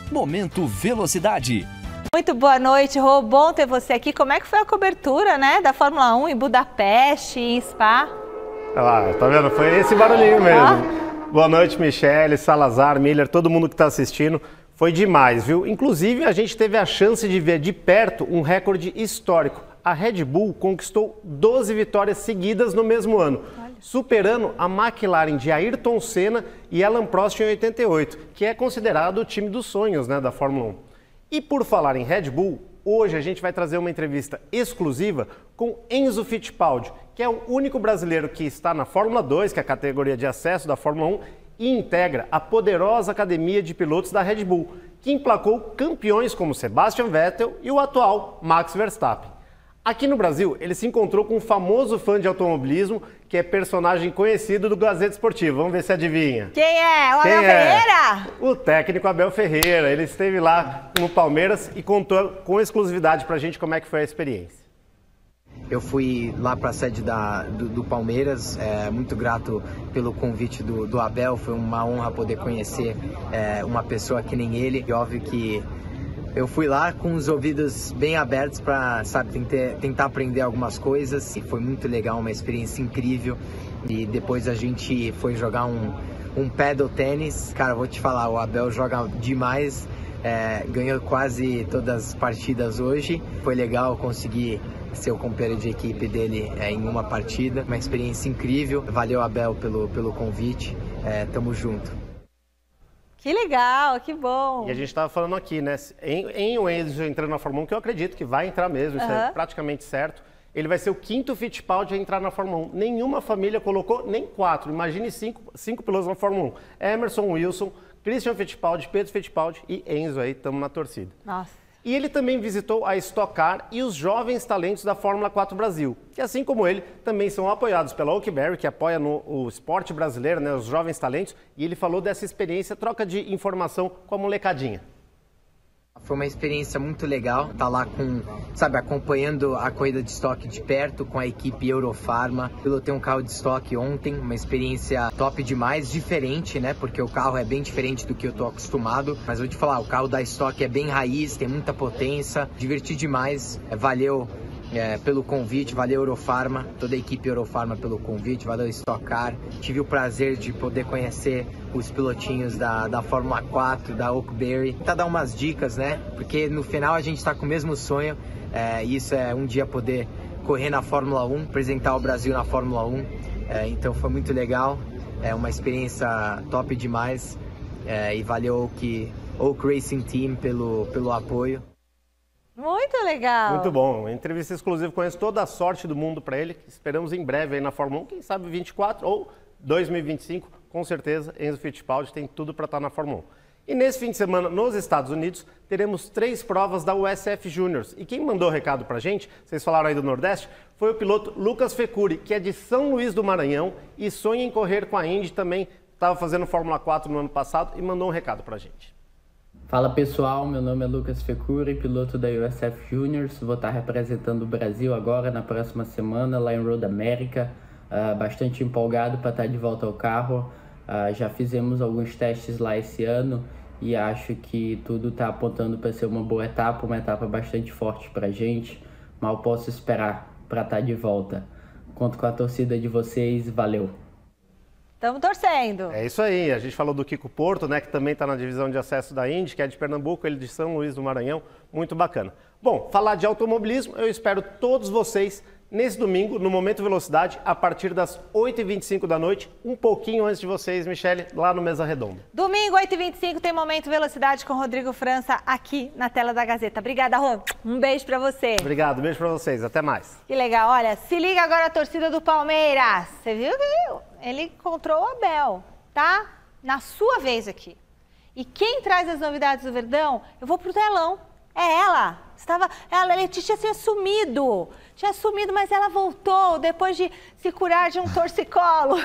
Momento Velocidade. Muito boa noite, Rô. Bom ter você aqui. Como é que foi a cobertura, né, da Fórmula 1 em Budapeste, em Spa? Olha lá, tá vendo? Foi esse barulhinho mesmo. Boa noite, Michele, Salazar, Miller, todo mundo que está assistindo. Foi demais, viu? Inclusive, a gente teve a chance de ver de perto um recorde histórico. A Red Bull conquistou 12 vitórias seguidas no mesmo ano, superando a McLaren de Ayrton Senna e Alan Prost em 88, que é considerado o time dos sonhos, né, da Fórmula 1. E por falar em Red Bull, hoje a gente vai trazer uma entrevista exclusiva com Enzo Fittipaldi, que é o único brasileiro que está na Fórmula 2, que é a categoria de acesso da Fórmula 1, e integra a poderosa academia de pilotos da Red Bull, que emplacou campeões como Sebastian Vettel e o atual Max Verstappen. Aqui no Brasil, ele se encontrou com um famoso fã de automobilismo, que é personagem conhecido do Gazeta Esportiva. Vamos ver se adivinha. Quem é? O Abel Ferreira? O técnico Abel Ferreira. Ele esteve lá no Palmeiras e contou com exclusividade pra gente como é que foi a experiência. Eu fui lá para a sede do Palmeiras, muito grato pelo convite do Abel, foi uma honra poder conhecer uma pessoa que nem ele. E óbvio que eu fui lá com os ouvidos bem abertos para, tentar aprender algumas coisas. E foi muito legal, uma experiência incrível. E depois a gente foi jogar um paddle tênis. Cara, vou te falar, o Abel joga demais, ganhou quase todas as partidas hoje. Foi legal conseguir ser o companheiro de equipe dele em uma partida, uma experiência incrível. Valeu, Abel, pelo convite, tamo junto. Que legal, que bom. E a gente estava falando aqui, né, em o Enzo entrando na Fórmula 1, que eu acredito que vai entrar mesmo, isso é praticamente certo. Ele vai ser o 5º Fittipaldi a entrar na Fórmula 1. Nenhuma família colocou nem 4, imagine 5 pilotos na Fórmula 1. Emerson, Wilson, Christian Fittipaldi, Pedro Fittipaldi e Enzo aí, estamos na torcida. Nossa. E ele também visitou a Stock Car e os jovens talentos da Fórmula 4 Brasil, que assim como ele, também são apoiados pela Oakberry, que apoia o esporte brasileiro, né, os jovens talentos, e ele falou dessa experiência, troca de informação com a molecadinha. Foi uma experiência muito legal, tá lá acompanhando a corrida de estoque de perto com a equipe Eurofarma. Pilotei um carro de estoque ontem, uma experiência top demais, diferente, né? Porque o carro é bem diferente do que eu tô acostumado. Mas vou te falar, o carro da estoque é bem raiz, tem muita potência, diverti demais. Valeu pelo convite, valeu Eurofarma, toda a equipe Eurofarma pelo convite, valeu Stock Car. Tive o prazer de poder conhecer os pilotinhos da Fórmula 4, da Oakberry. Tentar dar umas dicas, né? Porque no final a gente tá com o mesmo sonho, isso é um dia poder correr na Fórmula 1, apresentar o Brasil na Fórmula 1. Então foi muito legal, uma experiência top demais, e valeu Oak Racing Team pelo apoio. Muito legal. Muito bom. Entrevista exclusiva, conheço toda a sorte do mundo para ele. Esperamos em breve aí na Fórmula 1, quem sabe 24 ou 2025, com certeza, Enzo Fittipaldi tem tudo para estar na Fórmula 1. E nesse fim de semana, nos Estados Unidos, teremos 3 provas da USF Juniors. E quem mandou o recado para a gente, vocês falaram aí do Nordeste, foi o piloto Lucas Fecuri, que é de São Luís do Maranhão e sonha em correr com a Indy também. Estava fazendo Fórmula 4 no ano passado e mandou um recado para a gente. Fala pessoal, meu nome é Lucas Fecuri, piloto da USF Juniors. Vou estar representando o Brasil agora na próxima semana lá em Road America. Bastante empolgado para estar de volta ao carro. Já fizemos alguns testes lá esse ano e acho que tudo está apontando para ser uma boa etapa, uma etapa bastante forte para a gente. Mal posso esperar para estar de volta. Conto com a torcida de vocês, valeu! Estamos torcendo. É isso aí, a gente falou do Kiko Porto, né, que também está na divisão de acesso da Indy, que é de Pernambuco, ele de São Luís do Maranhão, muito bacana. Bom, falar de automobilismo, eu espero todos vocês nesse domingo, no Momento Velocidade, a partir das 8h25 da noite, um pouquinho antes de vocês, Michele, lá no Mesa Redonda. Domingo, 8h25, tem Momento Velocidade com Rodrigo França aqui na tela da Gazeta. Obrigada, Rô. Um beijo pra você. Obrigado, beijo pra vocês. Até mais. Que legal. Olha, se liga agora a torcida do Palmeiras. Você viu que ele encontrou o Abel, tá? Na sua vez aqui. E quem traz as novidades do Verdão? Eu vou pro telão. É ela. A Letícia tinha sumido. Tinha sumido, mas ela voltou depois de se curar de um torcicolo.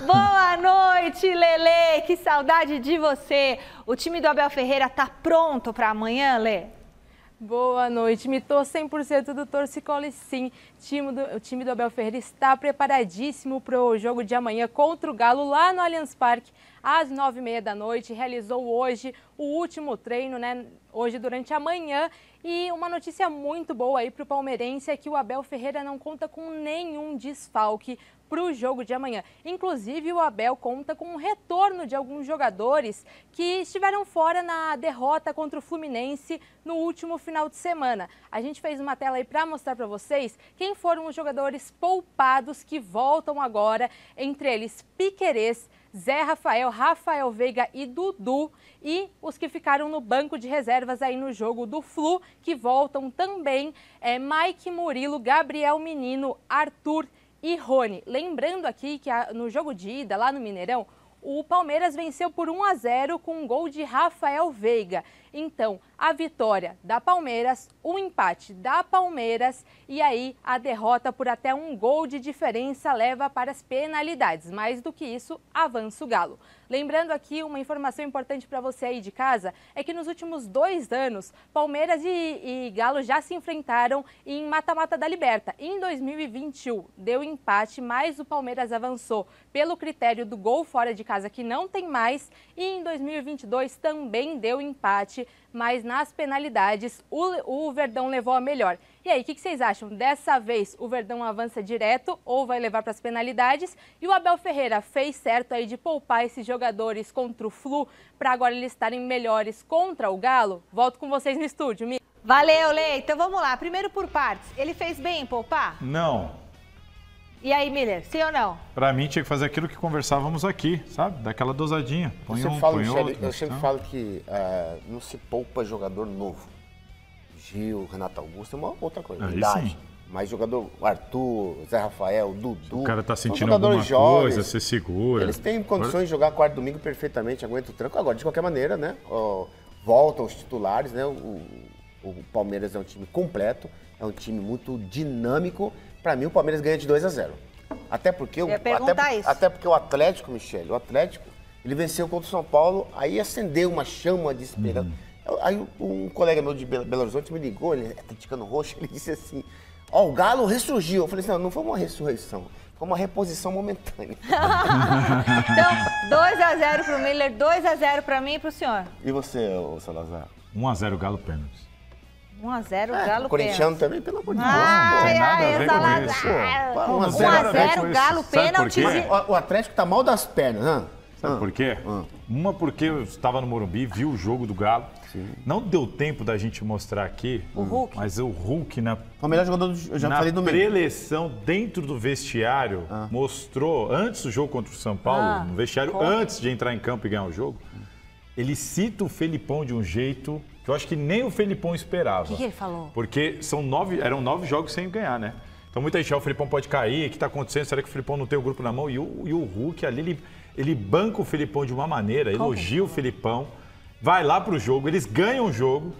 Boa noite, Lelê. Que saudade de você. O time do Abel Ferreira tá pronto para amanhã, Lê? Boa noite, mitou 100% do torcicolo e sim, o time do Abel Ferreira está preparadíssimo para o jogo de amanhã contra o Galo lá no Allianz Parque, às 9h30 da noite. Realizou hoje o último treino, né, hoje durante a manhã. E uma notícia muito boa aí para o palmeirense é que o Abel Ferreira não conta com nenhum desfalque para o jogo de amanhã. Inclusive, o Abel conta com um retorno de alguns jogadores que estiveram fora na derrota contra o Fluminense no último final de semana. A gente fez uma tela aí para mostrar para vocês quem foram os jogadores poupados que voltam agora, entre eles Piquerez, Zé Rafael, Rafael Veiga e Dudu, e os que ficaram no banco de reservas aí no jogo do Flu, que voltam também, Mike Murilo, Gabriel Menino, Arthur e Rony. Lembrando aqui que no jogo de ida, lá no Mineirão, o Palmeiras venceu por 1-0 com um gol de Rafael Veiga. Então, a vitória da Palmeiras, o empate da Palmeiras e aí a derrota por até um gol de diferença leva para as penalidades. Mais do que isso, avança o Galo. Lembrando aqui uma informação importante para você aí de casa, é que nos últimos 2 anos, Palmeiras e Galo já se enfrentaram em mata-mata da Liberta. Em 2021, deu empate, mas o Palmeiras avançou pelo critério do gol fora de casa, que não tem mais, e em 2022 também deu empate, mas nas penalidades o Verdão levou a melhor. E aí, o que vocês acham? Dessa vez o Verdão avança direto ou vai levar para as penalidades? E o Abel Ferreira fez certo aí de poupar esses jogadores contra o Flu para agora eles estarem melhores contra o Galo? Volto com vocês no estúdio, Mi. Valeu, Lê. Então vamos lá. Primeiro por partes. Ele fez bem em poupar? Não. E aí, Miller, sim ou não? Pra mim tinha que fazer aquilo que conversávamos aqui, sabe? Daquela dosadinha. Põe um, põe outro. Eu sempre falo que não se poupa jogador novo. Gil, Renato Augusto é uma outra coisa. Idade. Mas jogador, Arthur, Zé Rafael, Dudu. O cara tá sentindo alguma coisa, você segura. Eles têm condições de jogar quarto domingo perfeitamente, aguenta o tranco. Agora, de qualquer maneira, né? Voltam os titulares, né? O Palmeiras é um time completo, é um time muito dinâmico. Para mim, o Palmeiras ganha de 2-0. Até porque o Atlético, Michele, ele venceu contra o São Paulo, aí acendeu uma chama de esperança. Aí um colega meu de Belo Horizonte me ligou, ele é atleticano roxo, ele disse assim, o Galo ressurgiu. Eu falei assim, não foi uma ressurreição, foi uma reposição momentânea. Então, 2-0 pro Miller, 2-0 para mim e pro senhor. E você, Salazar? 1-0 Galo pênalti. 1-0 Galo o corintiano também, pelo amor de Deus. Não tem nada a ver com isso. 1-0 Galo pênalti. O Atlético tá mal das pernas, né? Sabe por quê? Uma porque eu estava no Morumbi, vi o jogo do Galo. Sim. Não deu tempo da gente mostrar aqui, o Hulk. Mas o Hulk na o melhor jogador eu já falei do preleção dentro do vestiário mostrou, antes do jogo contra o São Paulo, no vestiário, antes de entrar em campo e ganhar o jogo, ele cita o Felipão de um jeito que eu acho que nem o Felipão esperava. O que ele falou? Porque eram 9 jogos sem ganhar, né? Então muita gente, o Felipão pode cair, o que está acontecendo? Será que o Felipão não tem o grupo na mão? E o Hulk ali, ele banca o Felipão de uma maneira, elogia o Felipão, vai lá pro jogo, eles ganham o jogo.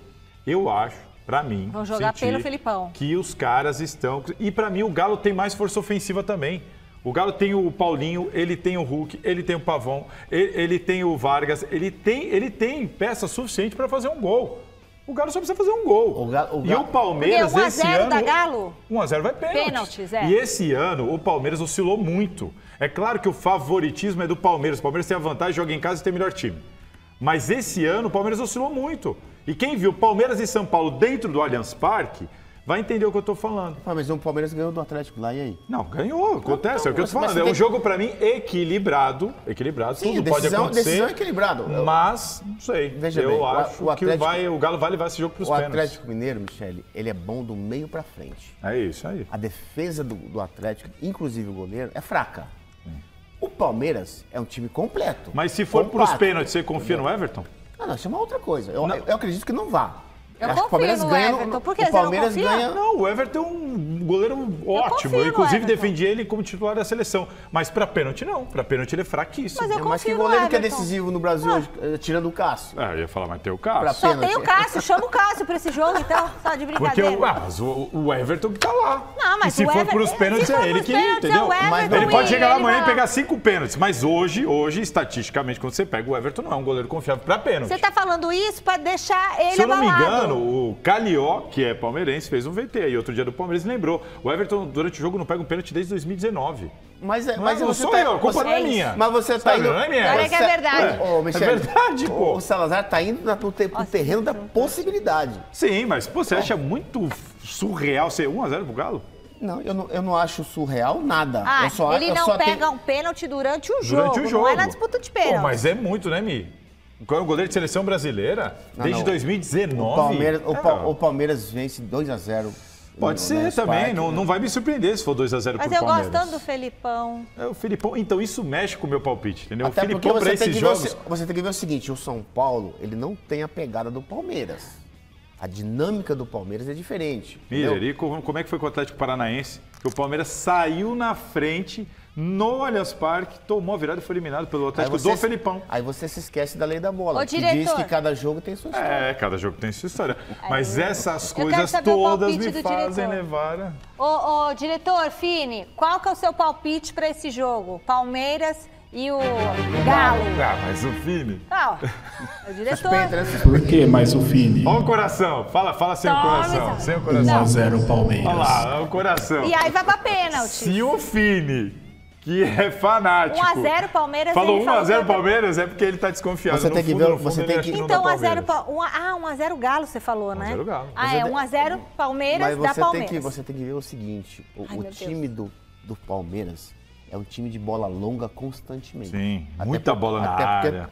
Eu acho, pra mim, vão jogar pelo Felipão, que os caras estão... E pra mim o Galo tem mais força ofensiva também. O Galo tem o Paulinho, ele tem o Hulk, ele tem o Pavão, ele tem o Vargas, ele tem peça suficiente para fazer um gol. O Galo só precisa fazer um gol. E o Palmeiras, esse ano... 1-0 da Galo? 1-0 vai pênaltis. E esse ano, o Palmeiras oscilou muito. É claro que o favoritismo é do Palmeiras. O Palmeiras tem a vantagem, joga em casa e tem o melhor time. Mas esse ano, o Palmeiras oscilou muito. E quem viu Palmeiras e São Paulo dentro do Allianz Parque... vai entender o que eu tô falando. Mas o Palmeiras ganhou do Atlético lá, e aí? Não, ganhou, acontece, é o que eu tô falando. É um jogo, pra mim, equilibrado, sim, tudo pode acontecer. Decisão equilibrado. Mas, não sei, eu acho que o Galo vai levar esse jogo pros pênaltis. O Atlético Mineiro, Michele, ele é bom do meio pra frente. É isso aí. A defesa do Atlético, inclusive o goleiro, é fraca. O Palmeiras é um time completo. Mas se for pros pênaltis, você confia no Everton? Não, isso é uma outra coisa. Eu acredito que não vá. Eu acho que o Palmeiras ganha. Everton. Por que o Palmeiras você não ganha. Não, o Everton é um goleiro ótimo. Eu, inclusive, defendi ele como titular da seleção. Mas pra pênalti, não. Pra pênalti, ele é fraquíssimo. Mas que goleiro que é decisivo no Brasil hoje, tirando o Cássio? Eu ia falar, mas tem o Cássio. Só tem o Cássio. Chama o Cássio pra esse jogo, então. Só de brincadeira. Mas o Everton que tá lá. Não, mas e se for pros pênaltis, é ele que... Entendeu? Ele pode chegar lá amanhã e pegar 5 pênaltis. Mas hoje, estatisticamente, quando você pega o Everton, não é um goleiro confiável pra pênalti. Você tá falando isso pra deixar ele Se eu não me abalado. engano, o Calió, que é palmeirense, fez um VT aí outro dia do Palmeiras e lembrou. O Everton, durante o jogo, não pega um pênalti desde 2019. Mas não sou eu, a culpa não é minha. Mas você tá indo... Não é minha. Olha que é verdade. É verdade, pô. O Salazar tá indo pro terreno da possibilidade. Sim, mas pô, você acha muito surreal ser 1-0 pro Galo? Não, eu não acho surreal nada. Ele não pega um pênalti durante o jogo. Não é na disputa de pênalti. Mas é muito, né, Mi? Qual é o goleiro de seleção brasileira? Desde 2019. O Palmeiras vence 2-0. Pode ser também, não vai me surpreender se for 2-0 pro Palmeiras. Mas eu gosto tanto do Felipão. O Felipão, então isso mexe com o meu palpite, entendeu? Até o Felipão para esses jogos... Você tem que ver o seguinte, o São Paulo, ele não tem a pegada do Palmeiras. A dinâmica do Palmeiras é diferente. Miller, e como é que foi com o Atlético Paranaense? Que o Palmeiras saiu na frente, no Allianz Parque, tomou a virada e foi eliminado pelo Atlético do Felipão. Aí você se esquece da lei da bola, que diretor, diz que cada jogo tem sua história. É, cada jogo tem sua história. Mas essas coisas todas me fazem levar... Ô, diretor, Fini, qual que é o seu palpite para esse jogo? Palmeiras e o Galo. Ah, mas o Fini... Ah, é o diretor. Por que mais o Fini? Olha o coração. Fala sem o coração. Sem o coração. 1-0 Palmeiras. Olha lá, o coração. E aí vai pra pênalti. Se o Fini, que é fanático... 1-0 Palmeiras. Falou 1-0 Palmeiras, é porque ele tá desconfiado. Você tem que ver... Você tem que... Então 1-0 Galo, você falou, né? 1-0 Galo. Ah, é 1-0 Palmeiras da Palmeiras. Mas você tem que ver o seguinte, o time do Palmeiras é um time de bola longa constantemente. Sim, muita bola na área.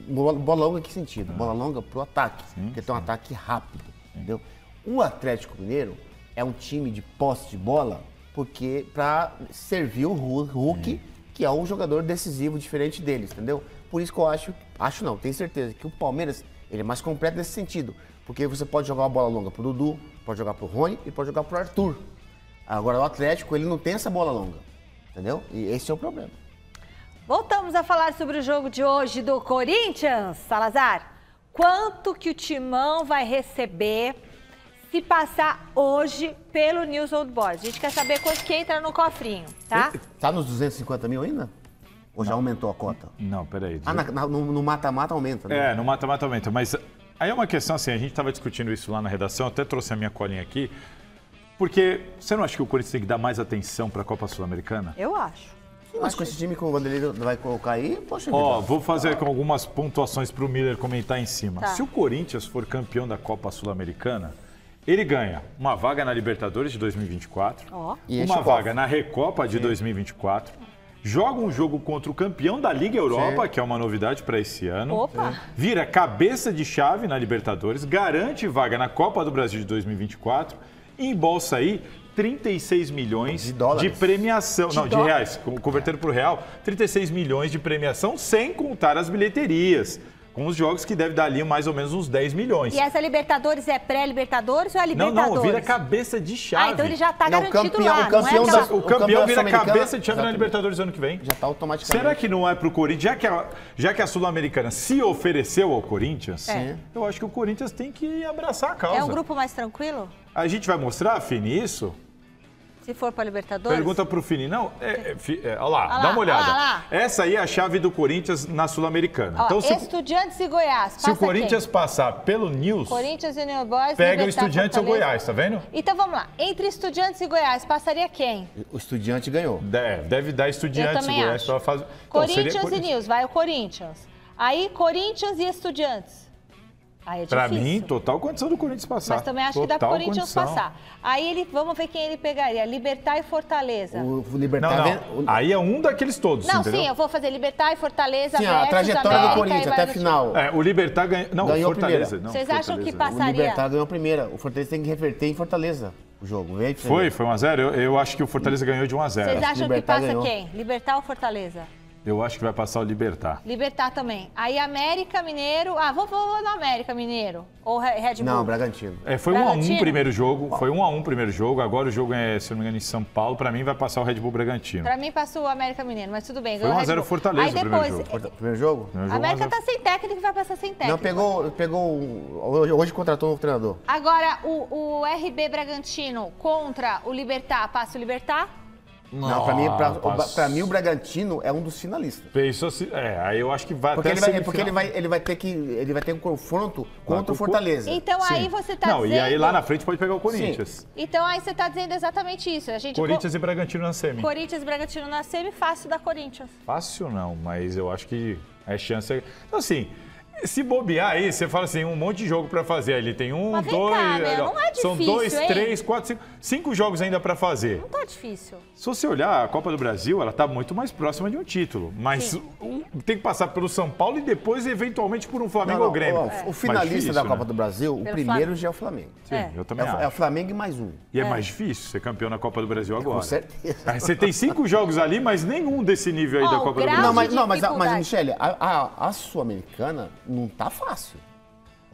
Bola longa em que sentido? Bola longa pro ataque, porque tem um ataque rápido, entendeu? O Atlético Mineiro é um time de posse de bola porque para servir o Hulk, que é um jogador decisivo diferente deles, entendeu? Por isso que eu acho não, tenho certeza que o Palmeiras ele é mais completo nesse sentido, porque você pode jogar uma bola longa pro Dudu, pode jogar pro Rony e pode jogar pro Arthur. Agora o Atlético, ele não tem essa bola longa, entendeu? E esse é o problema. Voltamos a falar sobre o jogo de hoje do Corinthians. Salazar, quanto que o Timão vai receber se passar hoje pelo News Old Boys? A gente quer saber quanto que entra no cofrinho, tá? Tá nos 250 mil ainda? Ou já aumentou a cota? Não, peraí. No mata-mata aumenta, né? É, no mata-mata aumenta. Mas aí é uma questão assim, a gente estava discutindo isso lá na redação, até trouxe a minha colinha aqui. Porque você não acha que o Corinthians tem que dar mais atenção para a Copa Sul-Americana? Eu acho. Mas com esse time que o Vanderlei vai colocar aí, poxa vida. Ó, vou fazer com algumas pontuações para o Miller comentar em cima. Tá. Se o Corinthians for campeão da Copa Sul-Americana, ele ganha uma vaga na Libertadores de 2024, uma vaga na Recopa de 2024, joga um jogo contra o campeão da Liga Europa, que é uma novidade para esse ano, vira cabeça de chave na Libertadores, garante vaga na Copa do Brasil de 2024 e embolsa aí 36 milhões de premiação. De reais, convertendo para o real, 36 milhões de premiação sem contar as bilheterias. Com os jogos que deve dar ali mais ou menos uns 10 milhões. E essa Libertadores é pré-Libertadores ou é Libertadores? Não, vira cabeça de chave. Ah, então ele já está garantido lá. O campeão vira cabeça de chave na Libertadores ano que vem. Já está automaticamente. Será que não é para o Corinthians? Já que a Sul-Americana se ofereceu ao Corinthians, eu acho que o Corinthians tem que abraçar a causa. É um grupo mais tranquilo? A gente vai mostrar, Fini, isso? Se for para Libertadores? Pergunta para o Fini. Não, olha lá, dá uma olhada. Lá. Essa aí é a chave do Corinthians na Sul-Americana. Então, Estudiantes e Goiás. Se o Corinthians passar pelo News, Corinthians e New Boys, pega o Estudiantes e o Goiás, tá vendo? Então vamos lá. Entre Estudiantes e Goiás, passaria quem? O Estudiante ganhou. Deve dar Estudiantes e Goiás para fazer. Então, Corinthians e News, vai o Corinthians. Aí Corinthians e Estudiantes. Aí é pra mim, total condição do Corinthians passar. Mas também acho que dá pro Corinthians passar. Aí vamos ver quem ele pegaria. Libertad e Fortaleza. O Libertad... Aí é um daqueles todos, não, entendeu? Sim, eu vou fazer Libertad e Fortaleza versus a trajetória do Corinthians até a final. O Libertad ganhou Fortaleza. Vocês acham que passaria? O Libertad ganhou a primeira. O Fortaleza tem que reverter em Fortaleza o jogo. Foi 1-0? Eu acho que o Fortaleza ganhou de 1-0. Vocês acham que passa quem? Libertad ou Fortaleza? Eu acho que vai passar o Libertad. Libertad também. Aí América Mineiro. Vou no América Mineiro. Ou Red Bull? Não, Bragantino. Foi 1-1 o primeiro jogo. Foi 1-1 o primeiro jogo. Agora o jogo é, se não me engano, em São Paulo. Pra mim vai passar o Red Bull Bragantino. Pra mim passou o América Mineiro, mas tudo bem. Foi 1-0 Fortaleza aí depois, o primeiro jogo. Primeiro jogo? A América tá sem técnico e vai passar sem técnico. Não, hoje contratou um novo treinador. Agora, o RB Bragantino contra o Libertad, passa o Libertad? Não, pra mim o Bragantino é um dos finalistas. Pensou assim, aí eu acho que vai porque até porque ele vai ter um confronto contra o Fortaleza. Então aí você tá dizendo... E aí lá na frente pode pegar o Corinthians. Sim. Então aí você tá dizendo exatamente isso. Corinthians e Bragantino na semi. Corinthians e Bragantino na semi, fácil da Corinthians. Fácil não, mas eu acho que a chance... Então assim... Se bobear aí, você fala assim, um monte de jogo pra fazer. Ali tem Mas vem cá, né? Não é difícil, são 2, hein? 3, 4, 5 jogos ainda pra fazer. Não tá difícil. Se você olhar, a Copa do Brasil, ela tá muito mais próxima de um título. Mas tem que passar pelo São Paulo e depois, eventualmente, por um Flamengo ou Grêmio. O finalista da Copa do Brasil, o primeiro já é o Flamengo. Sim, eu também acho. É o Flamengo e mais um. E é mais difícil ser campeão na Copa do Brasil agora. Com certeza. Você tem 5 jogos ali, mas nenhum desse nível aí da Copa do Brasil. Mas Michele, a Sul-Americana não tá fácil.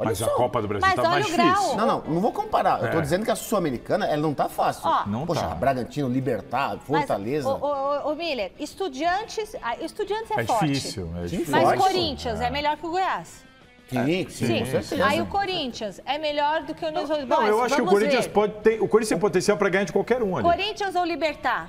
Mas a Copa do Brasil tá mais grau. difícil. Não vou comparar. Eu tô dizendo que a Sul-Americana, ela não tá fácil. Ó, não Poxa, tá. Bragantino, Libertad, Fortaleza. Ô, Miller, Estudiantes é forte. Difícil, é difícil. Mas Corinthians é melhor que o Goiás. Sim, com certeza. Aí o Corinthians é melhor do que o News Old Boys. Não, eu acho que o Corinthians o Corinthians tem potencial para ganhar de qualquer um ali. Corinthians ou Libertad?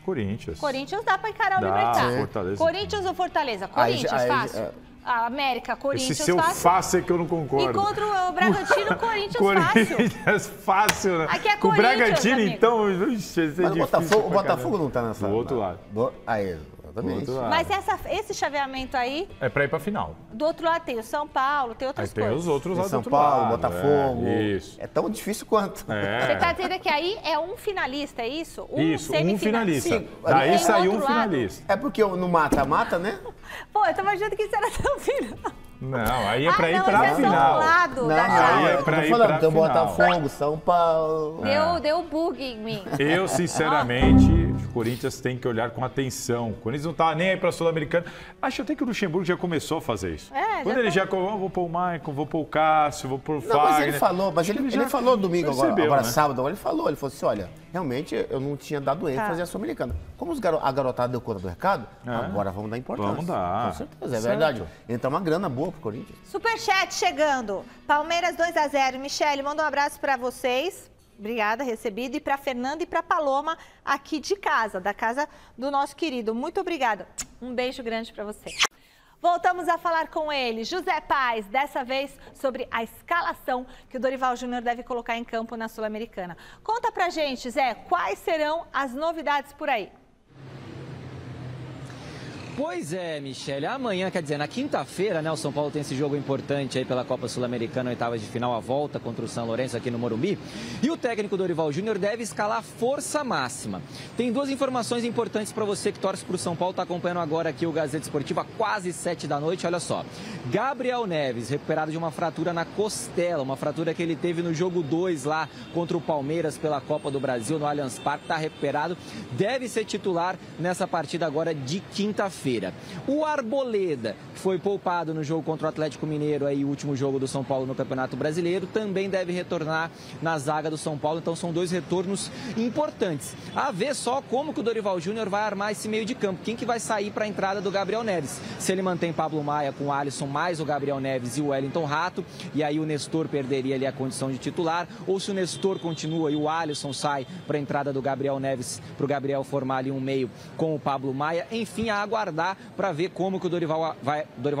Corinthians. Corinthians dá para encarar o Dá, Libertad. Fortaleza. Corinthians ou Fortaleza? Corinthians, fácil. A América, Corinthians, Esse seu fácil é que eu não concordo. E contra o Bragantino, Corinthians, Corinthians fácil, né? Aqui é Com o Bragantino, amigo. Então, Mas o Botafogo não tá nessa. Do outro lado. Aí, exatamente. Mas esse chaveamento aí... É pra ir pra final. Do outro lado tem o São Paulo, tem outras coisas. Tem os outros lá do São outro Paulo, lado. Botafogo. Isso. É tão difícil quanto. Você tá dizendo que aí é um finalista, é isso? Isso, um finalista. Sim, daí saiu um finalista. É porque no mata-mata, né? Pô, eu tava achando que isso era tão final. Não, aí é pra ir pra esse final. É só um lado Não, da chave. é pra ir pra tem o final. Botafogo, São Paulo. Deu bug em mim. Eu, sinceramente, o Corinthians tem que olhar com atenção. O Corinthians não tá nem aí pra Sul-Americana. Acho até que o Luxemburgo já começou a fazer isso. Quando ele já vou pôr o Maicon, vou pôr o Cássio, vou pôr o Fagner. Mas ele falou domingo agora, né? sábado, ele falou assim, olha, realmente eu não tinha dado ênfase à Sul-Americana. Como a garotada deu conta do recado, agora vamos dar importância. Vamos dar. Com certeza, é verdade. Então uma grana boa pro Corinthians. Superchat chegando. Palmeiras 2-0. Michele, manda um abraço pra vocês. Obrigada, recebido. E pra Fernanda e pra Paloma aqui de casa, da casa do nosso querido. Muito obrigada. Um beijo grande pra você. Voltamos a falar com ele, José Paes, dessa vez sobre a escalação que o Dorival Júnior deve colocar em campo na Sul-Americana. Conta pra gente, Zé, quais serão as novidades por aí? Pois é, Michele, amanhã, quer dizer, na quinta-feira, né, o São Paulo tem esse jogo importante aí pela Copa Sul-Americana, oitavas de final, a volta contra o São Lourenço aqui no Morumbi. E o técnico Dorival Júnior deve escalar força máxima. Tem duas informações importantes para você que torce para o São Paulo, está acompanhando agora aqui o Gazeta Esportiva, quase 7 da noite, olha só. Gabriel Neves, recuperado de uma fratura na costela, uma fratura que ele teve no jogo 2 lá contra o Palmeiras pela Copa do Brasil, no Allianz Parque, está recuperado, deve ser titular nessa partida agora de quinta-feira. O Arboleda, que foi poupado no jogo contra o Atlético Mineiro, aí, o último jogo do São Paulo no Campeonato Brasileiro, também deve retornar na zaga do São Paulo. Então são dois retornos importantes. A ver só como que o Dorival Júnior vai armar esse meio de campo. Quem que vai sair para a entrada do Gabriel Neves? Se ele mantém Pablo Maia com o Alisson, mais o Gabriel Neves e o Wellington Rato, e aí o Nestor perderia ali a condição de titular, ou se o Nestor continua e o Alisson sai para a entrada do Gabriel Neves, para o Gabriel formar ali um meio com o Pablo Maia. Enfim, a aguardar para ver como que o Dorival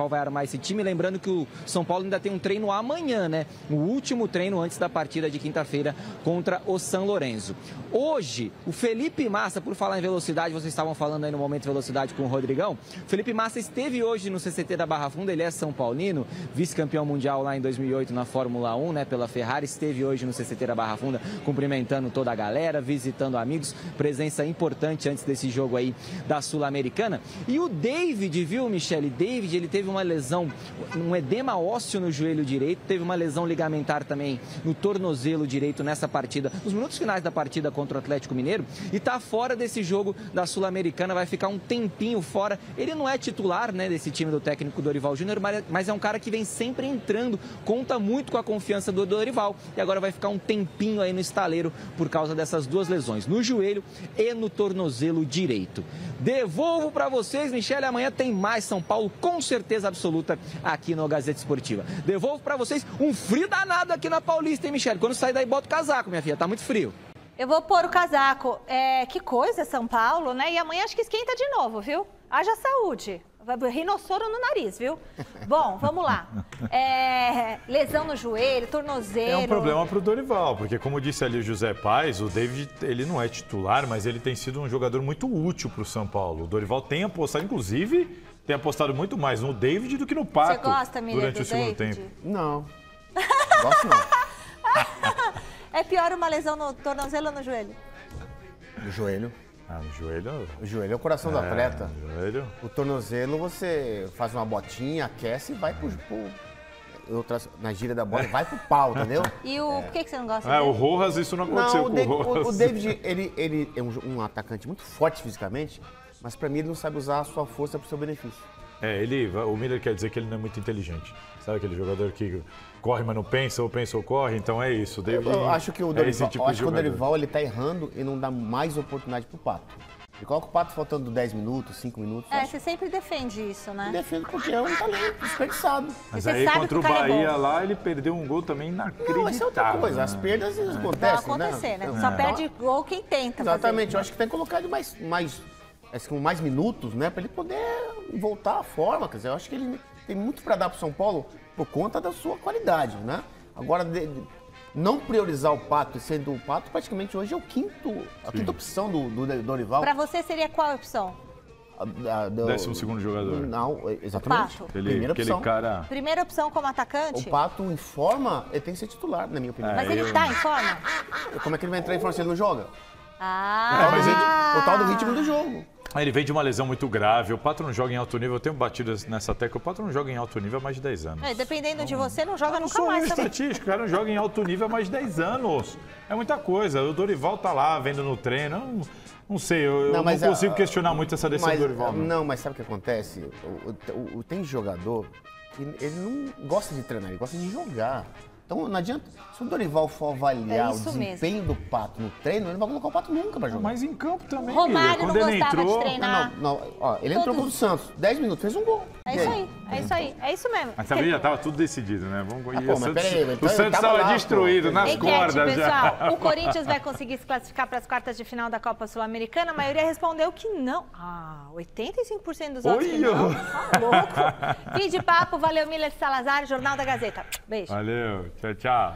vai armar esse time. Lembrando que o São Paulo ainda tem um treino amanhã, né? O último treino antes da partida de quinta-feira contra o São Lourenço. Hoje, o Felipe Massa, por falar em velocidade, vocês estavam falando aí no Momento Velocidade com o Rodrigão, Felipe Massa esteve hoje no CCT da Barra Funda, ele é São Paulino, vice-campeão mundial lá em 2008 na Fórmula 1, né, pela Ferrari, esteve hoje no CCT da Barra Funda, cumprimentando toda a galera, visitando amigos, presença importante antes desse jogo aí da Sul-Americana. E o David, viu, Michele? David, ele teve uma lesão, um edema ósseo no joelho direito, teve uma lesão ligamentar também no tornozelo direito nessa partida, nos minutos finais da partida contra o Atlético Mineiro, e tá fora desse jogo da Sul-Americana, vai ficar um tempinho fora. Ele não é titular, né, desse time do técnico Dorival Júnior, mas é um cara que vem sempre entrando, conta muito com a confiança do Dorival, e agora vai ficar um tempinho aí no estaleiro por causa dessas duas lesões, no joelho e no tornozelo direito. Devolvo para vocês, Michele, amanhã tem mais São Paulo, com certeza absoluta, aqui no Gazeta Esportiva. Devolvo para vocês um frio danado aqui na Paulista, hein, Michele? Quando sair daí, bota o casaco, minha filha, tá muito frio. Eu vou pôr o casaco. Que coisa, São Paulo, né? E amanhã acho que esquenta de novo, viu? Haja saúde. Rinossoro no nariz, viu? Bom, vamos lá. Lesão no joelho, tornozelo. É um problema para o Dorival, porque como disse ali o José Paes, o David, ele não é titular, mas ele tem sido um jogador muito útil para o São Paulo. O Dorival tem apostado, inclusive, tem apostado muito mais no David do que no Pato. Você gosta, Miriam, durante o segundo David? tempo. Não. Gosto não. É pior uma lesão no tornozelo ou no joelho? No joelho. No joelho? O joelho é o coração do atleta. Joelho. O tornozelo, você faz uma botinha, aquece e vai na gira da bola, vai pro pau, entendeu? E por que você não gosta dele? O Rojas, isso não aconteceu com o Rojas. O David, ele é um atacante muito forte fisicamente, mas pra mim ele não sabe usar a sua força pro seu benefício. O Miller quer dizer que ele não é muito inteligente. Sabe aquele jogador que corre, mas não pensa, ou pensa ou corre? Então é isso. Eu acho que o Dorival ele tá errando e não dá mais oportunidade pro Pato. Ele coloca o Pato faltando 10 minutos, 5 minutos. Você sempre defende isso, né? Defendo porque é um talento desperdiçado. Mas aí contra o Bahia lá, ele perdeu um gol também inacreditável. Não, essa é outra coisa. As perdas acontecem, né? Só perde gol quem tenta. Exatamente. Eu acho que tem que colocar ele mais minutos, né? Pra ele poder voltar à forma. Quer dizer, eu acho que ele tem muito para dar pro São Paulo por conta da sua qualidade, né? Agora, não priorizar o Pato, e sendo o Pato praticamente hoje é a quinta opção do Dorival. Para você seria qual a opção? 12º jogador. Não, exatamente. Pato. Primeira opção. Primeira opção como atacante? O Pato em forma, ele tem que ser titular, na minha opinião. Mas ele tá em forma? Como é que ele vai entrar em forma se ele não joga? O tal do ritmo do jogo. Ele vem de uma lesão muito grave, o Pato não joga em alto nível, eu tenho batido nessa tecla, o Pato não joga em alto nível há mais de 10 anos. Dependendo de você, não joga nunca mais. Eu sou estatístico, o cara não joga em alto nível há mais de 10 anos. É muita coisa, o Dorival tá lá, vendo no treino, não sei, eu não consigo questionar muito essa decisão do Dorival. Não, mas sabe o que acontece? Tem jogador que ele não gosta de treinar, ele gosta de jogar. Então não adianta, se o Dorival for avaliar o desempenho do Pato no treino, ele não vai colocar o Pato nunca pra jogar. Mas em campo também, Romário não gostava de treinar. Ele entrou contra o Santos, 10 minutos, fez um gol. É isso mesmo. Mas também já estava tudo decidido, né? O Santos estava destruído nas cordas pessoal, já. O Corinthians vai conseguir se classificar para as quartas de final da Copa Sul-Americana? A maioria respondeu que não. 85% dos votos que não. Tá louco. Fim de papo, valeu Miller Salazar, Jornal da Gazeta. Beijo. Valeu, tchau, tchau.